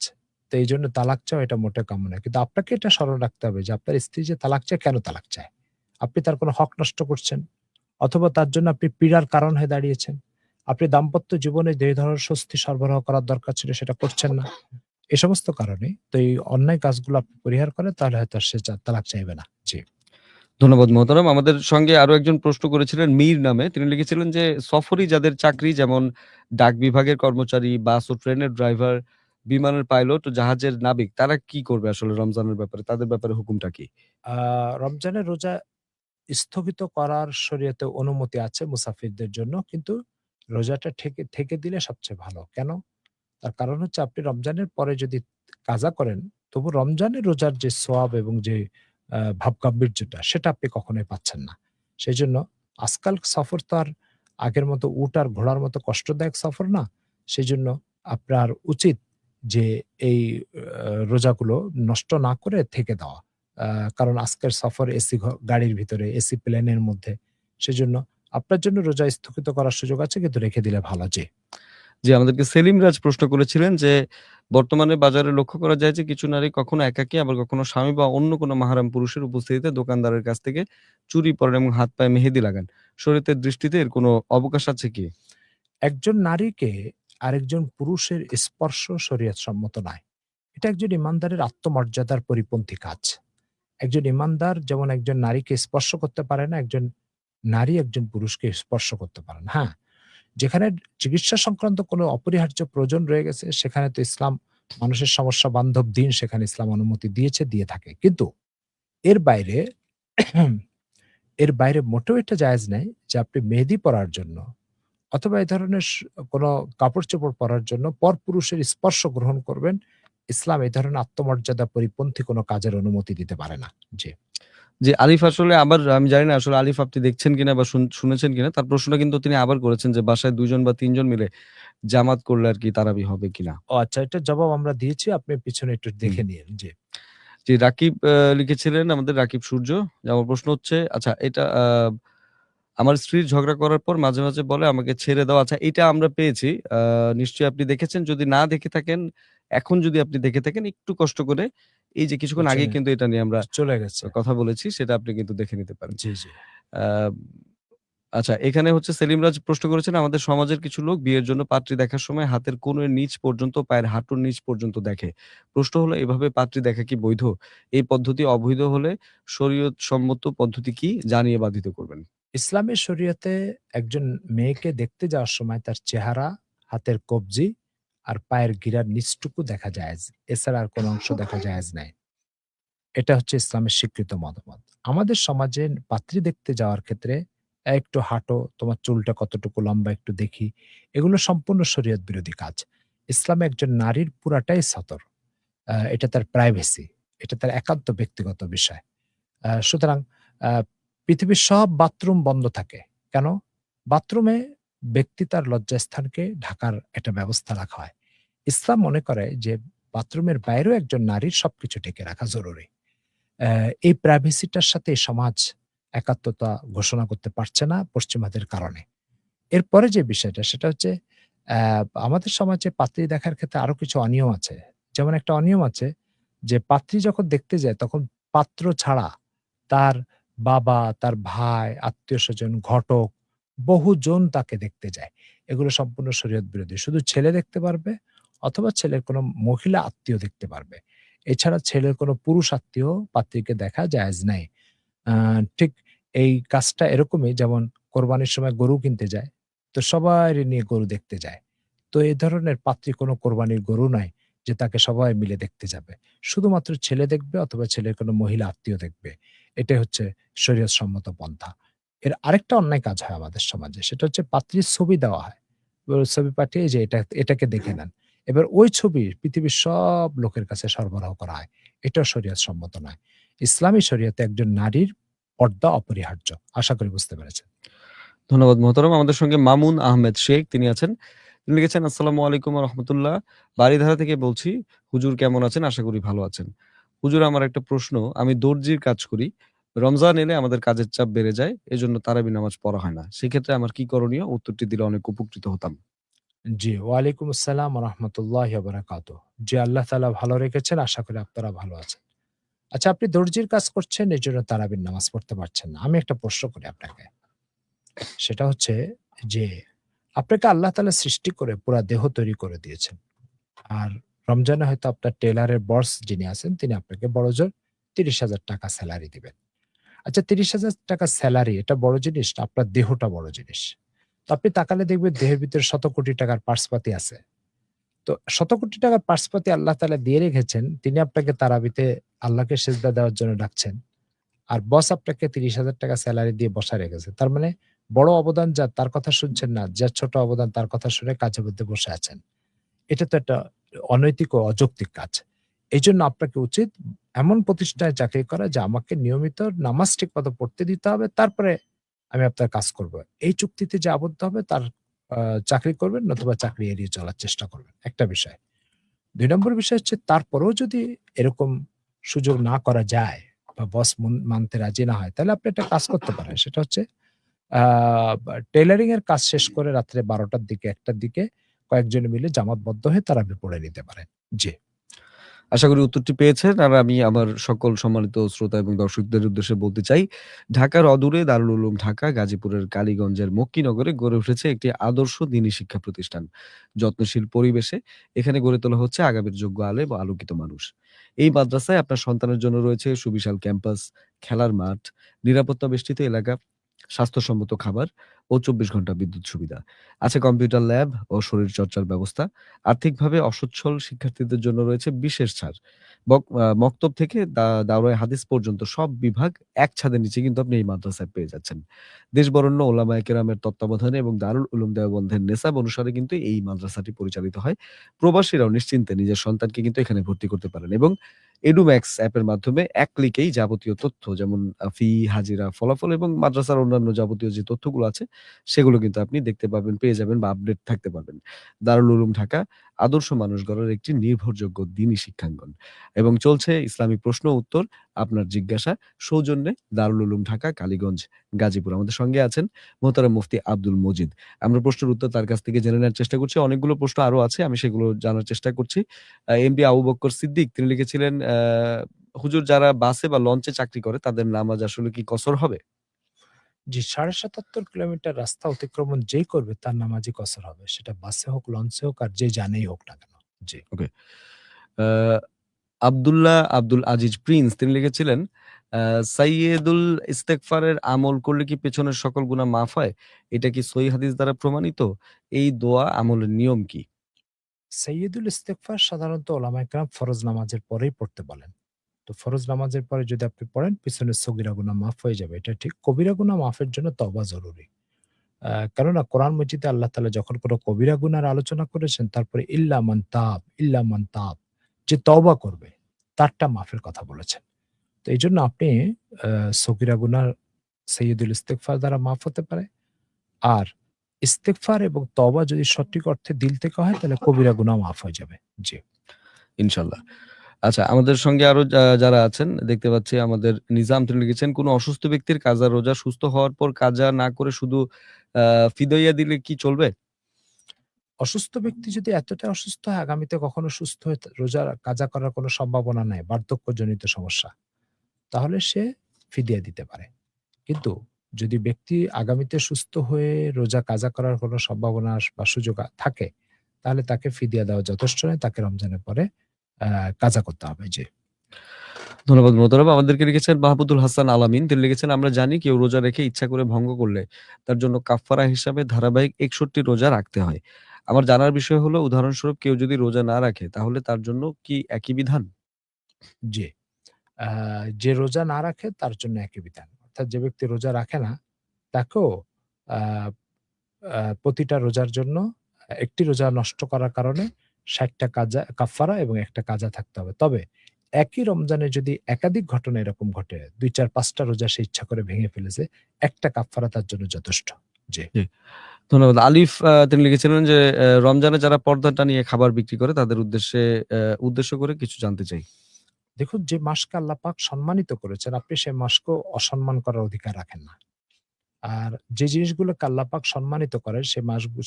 তো এইজন্য তালাক চাওয়া এটা মোটেও কাম্য নয়। কিন্তু আপনাকে এটা স্মরণ রাখতে হবে যে আপনার স্ত্রী যে তালাক চায়, কেন তালাক চায়? আপনি তার কোনো হক নষ্ট করছেন অথবা তার জন্য আপনি পীড়ার কারণ হয়ে দাঁড়িয়েছেন। আপনি দাম্পত্য জীবনে যে ধরনের স্বস্তি সরবরাহ করার দরকার ছিল সেটা করছেন না। এ সমস্ত কারণে তো এই অন্যায় কাজগুলো আপনি পরিহার করেন তাহলে হয়তো আর সে তালাক চাইবে না। জি। ধন্যবাদ মোহতারাম। আমাদের সঙ্গে আরো একজন প্রশ্ন করেছিলেন মীর নামে। তিনি লিখেছিলেন যে, সফরি যাদের চাকরি, যেমন ডাক বিভাগের কর্মচারী, বাস ও ট্রেনের ড্রাইভার, বিমানের পাইলট ও জাহাজের নাবিক, তারা কি করবে আসলে রমজানের ব্যাপারে? তাদের ব্যাপারে হুকুমটা কি? আ রমজানের রোজা স্থগিত করার শরীয়তে অনুমতি আছে মুসাফিরদের জন্য। কিন্তু রোজাটা থেকে দিলে সবচেয়ে ভালো। কেন? তার কারণ হচ্ছে আপনি রমজানের পরে যদি কাজা করেন, তবু রমজানের রোজার যে সোয়াব এবং যে ভাবগাম্ভীর্যটা সেটা আপনি কখনোই পাচ্ছেন না। সেজন্য আজকাল সফর তো আর আগের মতো উট আর ঘোড়ার মতো কষ্টদায়ক সফর না। সেজন্য আপনার উচিত যে এই রোজাগুলো নষ্ট না করে থেকে দেওয়া। আ কারণ আজকের সফর এসি গাড়ির ভিতরে, এসি প্লেনের মধ্যে। সেজন্য আপনার জন্য রোজা স্থগিত করার সুযোগ আছে কিন্তু রেখে দিলে ভালো। জি। জি, আমাদেরকে সেলিম রাজ প্রশ্ন করেছিলেন যে, বর্তমানে বাজারে লক্ষ্য করা যায় যে কিছু নারী কখনো একাকী, আবার কখনো স্বামী বা অন্য কোনো মাহরাম পুরুষের উপস্থিতিতে দোকানদারের কাছ থেকে চুড়ি পরেন এবং হাত পায়ে মেহেদি লাগান। শরীয়তের দৃষ্টিতে এর কোনো অবকাশ আছে কি? একজন নারীকে আরেকজন পুরুষের স্পর্শ শরীয়ত সম্মত নয়। এটা একজন ইমানদারের আত্মমর্যাদার পরিপন্থী কাজ। একজন ইমানদার যেমন একজন নারীকে স্পর্শ করতে পারে না, একজন নারী একজন পুরুষকে স্পর্শ করতে পারে না। হ্যাঁ, যেখানে চিকিৎসা সংক্রান্ত কোনো অপরিহার্য প্রয়োজন রয়ে গেছে সেখানে তো ইসলাম মানুষের সমস্যা বান্ধব দিন, সেখানে ইসলাম অনুমতি দিয়েছে, দিয়ে থাকে। কিন্তু এর বাইরে এর বাইরে মোটেও এটা জায়েজ নাই যে আপনি মেহেদি পরার জন্য অথবা এই ধরনের কোনো কাপড়-চোপড় পরার জন্য পরপুরুষের স্পর্শ গ্রহণ করবেন। ইসলাম এই ধরনের আত্মমর্যাদা পরিপন্থী কোনো কাজের অনুমতি দিতে পারে না। জি। যে আলিফ আসলে আবার, আমি জানি না আসলে আলিফ আপনি দেখছেন কিনা বা শুনেছেন কিনা। তার প্রশ্নটা কিন্তু তিনি আবার করেছেন যে, বাসায় ২ জন বা ৩ জন মিলে জামাত করলে আরকি তারাবি হবে কিনা? ও আচ্ছা, এটার জবাব আমরা দিয়েছি। আপনি পিছনে একটু হুম। দেখে নিয়েন। জি। জি, রাকিব লিখেছিলেন, আমাদের রাকিব সূর্য। যে আমার প্রশ্ন হচ্ছে, আচ্ছা এটা আমার স্ত্রীর ঝগড়া করার পর মাঝে, মাঝে বলে আমাকে ছেড়ে দাও। আচ্ছা, এটা আমরা পেয়েছি। নিশ্চয়ই আপনি দেখেছেন। যদি না দেখে থাকেন, এখন যদি আপনি দেখে থাকেন, একটু কষ্ট করে এই যে কিছুক্ষণ আগেই পিছনে কিন্তু এটা নিয়ে আমরা চলে গেছে। কথা বলেছি, সেটা আপনি কিন্তু দেখে নিতে পারেন। জি, জি। আ আচ্ছা, এখানে হচ্ছে সেলিম রাজ প্রশ্ন করেছেন, আমাদের সমাজের কিছু লোক বিয়ের জন্য পাত্রী দেখার সময় হাতের কনুইয়ের নিচ পর্যন্ত, পায়ের হাঁটুর নিচ পর্যন্ত দেখে। প্রশ্ন হলো, এভাবে পাত্রী দেখা কি বৈধ? এই পদ্ধতি অবৈধ হলে শরীয়ত সম্মত পদ্ধতি কি? জানিয়ে বাধিত করবেন। ইসলামের শরীয়তে একজন মেয়েকে দেখতে যাওয়ার সময় তার চেহারা, হাতের কবজি আর পায়ের গিরার নিচটুকু দেখা জায়েজ। এছাড়া আর কোনো অংশ দেখা জায়েজ নাই। এটা হচ্ছে ইসলামের স্বীকৃত মতামত। আমাদের সমাজে পাত্রী দেখতে যাওয়ার ক্ষেত্রে একটু হাঁটো, তোমার চুলটা কতটুকু লম্বা একটু দেখি। এগুলো সম্পূর্ণ শরীয়ত বিরোধী কাজ। ইসলামে একজন নারীর পুরাটাই সতর। এটা তার প্রাইভেসি। এটা তার একান্ত ব্যক্তিগত বিষয়। সুতরাং আ পৃথিবীর সব বাথরুম বন্ধ থাকে। কেন? বাথরুমে ব্যক্তি তার লজ্জাস্থানকে ঢাকার একটা ব্যবস্থা রাখা হয়। ইসলাম মনে করে যে বাথরুমের বাইরেও একজন নারীর সবকিছু ঢেকে রাখা জরুরি। এই প্রাইভেসিটার সাথে এই সমাজ একাত্মতা ঘোষণা করতে পারছে না পশ্চিমাদের কারণে। এরপরে যে বিষয়টা সেটা হচ্ছে আমাদের সমাজে পাত্রী দেখার ক্ষেত্রে আরো কিছু অনিয়ম আছে। যেমন একটা অনিয়ম আছে যে পাত্রী যখন দেখতে যায় তখন পাত্র ছাড়া তার বাবা, তার ভাই, আত্মীয়স্বজন, ঘটক বহুজন তাকে দেখতে যায়। এগুলো সম্পূর্ণ শরীয়ত বিরোধী। শুধু ছেলে দেখতে পারবে অথবা ছেলের কোনো মহিলা আত্মীয় দেখতে পারবে। এছাড়া ছেলের কোনো পুরুষ আত্মীয় পাত্রীকে দেখা জায়েজ নাই। আ ঠিক এই কাজটা এরকমই যেমন কোরবানির সময় গরু কিনতে যায়। তো সবাইরে নিয়ে গরু দেখতে যায়। তো এই ধরনের পাত্রী কোনো কোরবানির গরু নয় যে তাকে সবাই মিলে দেখতে যাবে। শুধুমাত্র ছেলে দেখবে অথবা ছেলের কোনো মহিলা আত্মীয় দেখবে। এটাই হচ্ছে শরীয়ত সম্মত পন্থা। এর আরেকটা অন্যায় কাজ হয় আমাদের সমাজে। সেটা হচ্ছে পাত্রীর ছবি দেওয়া হয়। ছবি পাঠিয়ে যে এটাকে দেখে নেন। এবার ওই ছবি পৃথিবীর সব লোকের কাছে সরবরাহ করা হয়। এটাও শরীয়ত সম্মত নয়। ইসলামী শরীয়তে একজন নারীর পর্দা অপরিহার্য। আশা করি বুঝতে পেরেছেন। ধন্যবাদ মোহতারাম। আমাদের সঙ্গে মামুন আহমেদ শেখ তিনি আছেন। তিনি লিখেছেন, আসসালামু আলাইকুম ওয়া রাহমাতুল্লাহ। বারিধারা থেকে বলছি। হুজুর কেমন আছেন? আশা করি ভালো আছেন। হুজুর, আমার একটা প্রশ্ন। আমি দর্জির কাজ করি। রমজান এলে আমাদের কাজের চাপ বেড়ে যায়। এজন্য তারাবি নামাজ পড়া হয় না। সেক্ষেত্রে আমার কি করণীয়? উত্তরটি দিলে অনেক উপকৃত হতাম। জি, ওয়ালাইকুম আসসালাম ওয়া রাহমাতুল্লাহি ওয়া বারাকাতুহু। জি, আল্লাহ তাআলা ভালো রেখেছেন। আশা করি আপনারা ভালো আছেন। আচ্ছা, আপনি দর্জির কাজ করছেন এজন্য তারাবির নামাজ পড়তে পারছেন না। আমি একটা প্রশ্ন করি আপনাকে। সেটা হচ্ছে যে আপনাকে আল্লাহ তাআলা সৃষ্টি করে পুরা দেহ তৈরি করে দিয়েছেন। আর রমজানে হয়তো আপনার টেইলরের বস যিনি আছেন তিনি আপনাকে বড়জোর ৳৩০,০০০ সেলারি দিবেন। আচ্ছা, ৳৩০,০০০ সেলারি এটা বড় জিনিস না আপনার দেহটা বড় জিনিস? তো আপনি তাকালে দেখবেন দেহের ভিতরে শত কোটি টাকার পার্সপাতি আছে। তো শত কোটি টাকার পার্সপাতি আল্লাহ তাআলা দিয়ে রেখেছেন। তিনি আপনাকে তারাবিতে আল্লাহকে সিজদা দেওয়ার জন্য ডাকছেন। আর বস আপনাকে ৳৩০,০০০ সেলারি দিয়ে বসায় রেখেছে। তার মানে বড় অবদান যার তার কথা শুনছেন না, যার ছোট অবদান তার কথা শুনে কাজের মধ্যে বসে আছেন। এটা তো একটা অনৈতিক ও অযৌক্তিক কাজ। এইজন্য আপনাকে উচিত এমন প্রতিষ্ঠানে চাকরি করা যে আমাকে নিয়মিত নামাজ ঠিকমতো পড়তে দিতে হবে। তারপরে আমি আপনার কাজ করব। এই চুক্তিতে যে আবদ্ধ হবে তার আ চাকরি করবেন নতুবা চাকরি এড়িয়ে চলার চেষ্টা করবেন। একটা বিষয়। ২ নম্বর বিষয় হচ্ছে তারপরেও যদি এরকম সুযোগ না করা যায় বা বস মানতে রাজি না হয় তাহলে আপনি একটা কাজ করতে পারেন। সেটা হচ্ছে আ টেইলারিং এর কাজ শেষ করে রাত্রে ১২ টার দিকে ১ টার দিকে কয়েকজন মিলে জামাতবদ্ধ হয়ে তারাবি পড়ে নিতে পারেন। জি। আশা করি উত্তরটি পেয়েছেন। আর আমি আমার সকল সম্মানিত শ্রোতা এবং দর্শকদের উদ্দেশ্যে বলতে চাই, ঢাকার অদূরে দারুল উলুম ঢাকা, গাজীপুরের কালীগঞ্জের মক্কিনগরে গড়ে উঠেছে একটি আদর্শ দ্বীনী শিক্ষা প্রতিষ্ঠান। যত্নশীল পরিবেশে এখানে গড়ে তোলা হচ্ছে আগামীর যোগ্য আলেম ও আলোকিত মানুষ। এই মাদ্রাসায় আপনার সন্তানের জন্য রয়েছে সুবিশাল ক্যাম্পাস, খেলার মাঠ, নিরাপত্তা বেষ্টিত এলাকা, স্বাস্থ্যসম্মত খাবার ও ২৪ ঘন্টা বিদ্যুৎ সুবিধা। আছে কম্পিউটার ল্যাব ও শরীরচর্চার ব্যবস্থা। আর্থিকভাবে অসচ্ছল শিক্ষার্থীদের জন্য রয়েছে বিশেষ ছাড়। মক্তব থেকে দাওরায়ে হাদিস পর্যন্ত সব বিভাগ এক ছাদের নিচে কিন্তু আপনি এই মাদ্রাসায় পেয়ে যাচ্ছেন। দেশ বরেণ্য ওলামায়ে কেরামের তত্ত্বাবধানে এবং দারুল উলুম দেওবন্দের নেসাব অনুসারে কিন্তু এই মাদ্রাসাটি পরিচালিত হয়। প্রবাসীরাও নিশ্চিন্তে নিজের সন্তানকে কিন্তু এখানে ভর্তি করতে পারেন এবং এডুম্যাক্স অ্যাপের মাধ্যমে এক ক্লিকেই যাবতীয় তথ্য যেমন ফি, হাজিরা, ফলাফল এবং মাদ্রাসার অন্যান্য যাবতীয় যে তথ্যগুলো আছে সেগুলো কিন্তু আপনি দেখতে পাবেন, পেয়ে যাবেন বা আপডেট থাকতে পারবেন। দারুল উলুম ঢাকা আদর্শ মানুষ গড়ার একটি নির্ভরযোগ্য দ্বীনী শিক্ষাঙ্গন এবং চলছে ইসলামী প্রশ্ন ও উত্তর আপনার জিজ্ঞাসা সৌজন্যে দারুল উলুম ঢাকা, কালীগঞ্জ, গাজীপুর। আমাদের সঙ্গে আছেন মোহতারাম মুফতি আব্দুল মজিদ। আমরা প্রশ্নের উত্তর তার কাছ থেকে জেনে নেওয়ার চেষ্টা করছি। অনেকগুলো প্রশ্ন আরো আছে। আমি সেগুলো জানার চেষ্টা করছি। এমডি আবু বক্কর সিদ্দিক তিনি লিখেছিলেন, হুজুর যারা বাসে বা লঞ্চে চাকরি করে তাদের নামাজ আসলে কি কসর হবে? জি, ৭৭৫ কিলোমিটার রাস্তা অতিক্রমণ যেই করবে তার নামাজই কসর হবে। সেটা বাসে হোক, লঞ্চে হোক আর যে যানেই হোক না কেন। জি। ওকে। আ আব্দুল্লাহ আব্দুল আজিজ প্রিন্স তিনি লিখেছিলেন, আ সাইয়্যিদুল ইস্তেগফারের আমল করলে কি পেছনের সকল গুনাহ মাফ হয়? এটা কি সহিহ হাদিস দ্বারা প্রমাণিত? এই দোয়া আমলের নিয়ম কি? সাইয়্যিদুল ইস্তেগফার সাধারণত ওলামায়ে কেরাম ফরজ নামাজের পরেই পড়তে বলেন। তো ফরজ নামাজের পরে যদি আপনি পড়েন পিছনের সগীরা গুনাহ মাফ হয়ে যাবে। এটা ঠিক। কবিরা গুনাহ মাফের জন্য তওবা জরুরি। কেননা কোরআন মজিদে আল্লাহ তাআলা যখন কোন কবিরা গুনার আলোচনা করেছেন তারপরে ইল্লা মান তাব যে তওবা করবে তারটা মাফের কথা বলেছেন। তো এইজন্য আপনি সগীরা গুনার সাইয়্যিদুল ইস্তেগফার দ্বারা মাফ হতে পারে। আর ইস্তেগফার এবং তওবা যদি সঠিক অর্থে দিল থেকে হয় তাহলে কবিরা গুনাহ মাফ হয়ে যাবে। জি। ইনশাল্লাহ। আচ্ছা, আমাদের সঙ্গে আরো যারা আছেন দেখতে পাচ্ছি, আমাদের নিজাম তিনি লিখেছেন, কোন অসুস্থ ব্যক্তির কাজা রোজা সুস্থ হওয়ার পর কাজা না করে শুধু ফিদইয়া দিলে কি চলবে? অসুস্থ ব্যক্তি যদি এতটা অসুস্থ হয় আগামীতে কখনো সুস্থ হয়ে রোজা কাজা করার কোনো সম্ভাবনা নাই, বার্ধক্যজনিত সমস্যা, তাহলে সে ফিদিয়া দিতে পারে। কিন্তু যদি ব্যক্তি আগামীতে সুস্থ হয়ে রোজা কাজা করার কোনো সম্ভাবনা বা সুযোগ থাকে, তাহলে তাকে ফিদিয়া দেওয়া যথেষ্ট নয়। তাকে রমজানের পরে কাজা করতে হবে। জি। ধন্যবাদ মোহতারাম। আমাদেরকে লিখেছেন মাহমুদুল হাসান আলামিন। তিনি লিখেছেন, আমরা জানি কেউ রোজা রেখে ইচ্ছা করে ভঙ্গ করলে তার জন্য কাফফারা হিসাবে ধারাবাহিক ৬১ রোজা রাখতে হয়। আমার জানার বিষয় হলো, উদাহরণস্বরূপ কেউ যদি রোজা না রাখে তাহলে তার জন্য কি একই বিধান? জি। আ যে রোজা না রাখে তার জন্য একই বিধান। অর্থাৎ যে ব্যক্তি রোজা রাখে না তাকেও আ প্রতিটা রোজার জন্য একটি রোজা নষ্ট করার কারণে ৬০ টা কাফারা এবং ১ টা কাজা থাকতে হবে। তবে একই রমজানে যদি একাধিক ঘটনা এরকম ঘটে, ২, ৪, ৫ টা রোজা সে ইচ্ছা করে ভেঙে ফেলেছে, ১ টা কাফারা তার জন্য যথেষ্ট। জি। জি, ধন্যবাদ। আলিফ তিনি লিখেছিলেন যে, রমজানে যারা পর্দা টানিয়ে খাবার বিক্রি করে তাদের উদ্দেশ্য করে কিছু জানতে চাই। দেখুন, যে মাসকে আল্লাহ পাক সম্মানিত করেছেন, আপনি সে মাসকেও অসম্মান করার অধিকার রাখেন না। আর যে জিনিসগুলোকে আল্লাহ পাক সম্মানিত করেন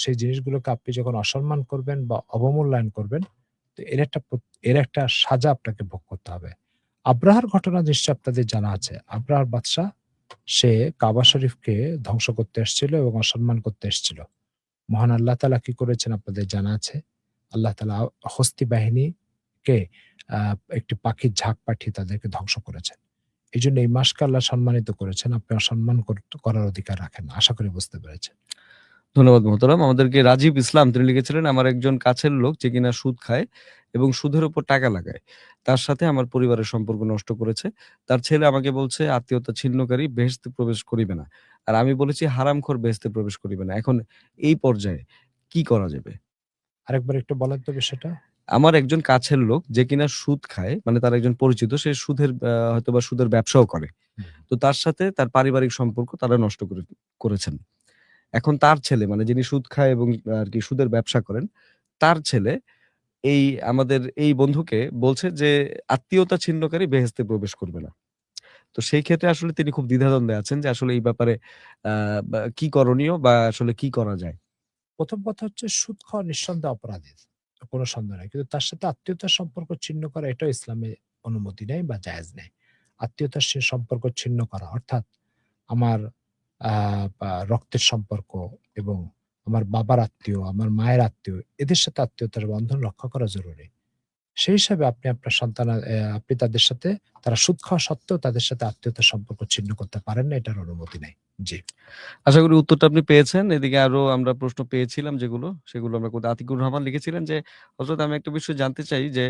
সেই জিনিসগুলোকে আপনি যখন অসম্মান করবেন বা অবমূল্যায়ন করবেন, তো এর একটা সাজা আপনাকে ভোগ করতে হবে। আব্রাহার ঘটনা নিশ্চয়ই আপনাদের জানা আছে। আব্রাহার বাদশাহ, সে কাবা শরীফকে ধ্বংস করতে এসেছিল এবং অসম্মান করতে এসেছিল। মহান আল্লাহ তাআলা কি করেছেন আপনাদের জানা আছে। আল্লাহ তাআলা হস্তি বাহিনীকে একটি পাখির ঝাঁক পাঠিয়ে তাদেরকে ধ্বংস করেছেন। এজন্য এই মাসকে আল্লাহ সম্মানিত করেছেন। আপনি অসম্মান করার অধিকার রাখেন না। আশা করি বুঝতে পেরেছেন। ধন্যবাদ মোহতারাম। আমাদেরকে রাজীব ইসলাম তিনি লিখেছিলেন, আমার একজন কাছের লোক যে কিনা সুদ খায় এবং সুদের উপর টাকা লাগায়। তার সাথে আমার পরিবারের সম্পর্ক নষ্ট করেছে। তার ছেলে আমাকে বলছে আত্মীয়তা ছিন্নকারী বেহেশতে প্রবেশ করিবে না। আর আমি বলেছি হারামখোর বেহেশতে প্রবেশ করিবে না। এখন এই পর্যায়ে কি করা যাবে? আরেকবার একটু বলেন তো বিষয়টা? আমার একজন কাছের লোক যে কিনা সুদ খায়, মানে তার একজন পরিচিত, সে হয়তোবা সুদের ব্যবসাও করে। হুম। তো তার সাথে তার পারিবারিক সম্পর্ক তারা নষ্ট করেছেন। এখন তার ছেলে, মানে যিনি সুদ খায় এবং আরকি সুদের ব্যবসা করেন, তার ছেলে এই আমাদের এই বন্ধুকে বলছে যে আত্মীয়তা ছিন্নকারী বেহেশতে প্রবেশ করবে না। তো সেই ক্ষেত্রে আসলে তিনি খুব দ্বিধাদ্বন্দ্বে আছেন যে আসলে এই ব্যাপারে আ বা কি করণীয় বা আসলে কি করা যায়? ১ম কথা হচ্ছে, সুদ খাওয়া নিঃসন্দেহে অপরাধী। কোন সন্দেহ নাই। কিন্তু তার সাথে আত্মীয়তার সম্পর্ক ছিন্ন করা, এটাও ইসলামে অনুমতি নেই বা জায়েজ নেই। আত্মীয়তার সে সম্পর্ক ছিন্ন করা অর্থাৎ আমার আ বা রক্তের সম্পর্ক এবং আমার বাবার আত্মীয়, আমার মায়ের আত্মীয়, এদের সাথে আত্মীয়তার বন্ধন রক্ষা করা জরুরি। সেই হিসাবে আপনি আপনার সন্তান আপনি তাদের সাথে, তারা সুদ খাওয়া সত্ত্বেও তাদের সাথে আত্মীয়তার সম্পর্ক ছিন্ন করতে পারেন না। এটার অনুমতি নেই। জি। আশা করি উত্তরটা আপনি পেয়েছেন। এদিকে আরো আমরা প্রশ্ন পেয়েছিলাম সেগুলো আমরা করতে, আতিকুর রহমান লিখেছিলেন যে, হযরত আমি একটা বিষয় জানতে চাই যে,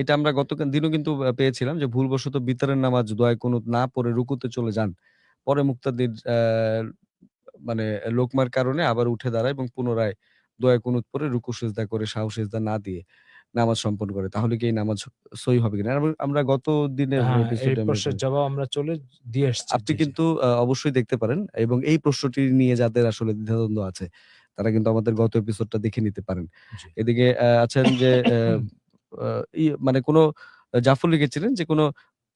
এটা আমরা গত দিনও কিন্তু পেয়েছিলাম যে ভুলবশত বিতরের নামাজ দোয়া কুনুত না পড়ে রুকুতে চলে যান। পরে মুক্তাদির মানে লোকমার কারণে আবার উঠে দাঁড়ায় এবং পুনরায় দোয়া কুনুত পড়ে রুকু সিজদা করে সাহু সিজদা না দিয়ে নামাজ সম্পন্ন করে। তাহলে কি এই নামাজ সহি হবে কিনা? আমরা গত দিনের হ্যাঁ, এই এপিসোডে আমরা এটা, প্রশ্নের জবাব আমরা দিয়ে এসেছি। আপনি জি, জি। কিন্তু অবশ্যই দেখতে পারেন এবং এই প্রশ্নটি নিয়ে যাদের আসলে দ্বিধাদ্বন্দ্ব আছে, তারা কিন্তু আমাদের গত এপিসোডটা দেখে নিতে পারেন। জি। এদিকে আছেন যে আ মানে কোন জাফর লিখেছিলেন যে, কোন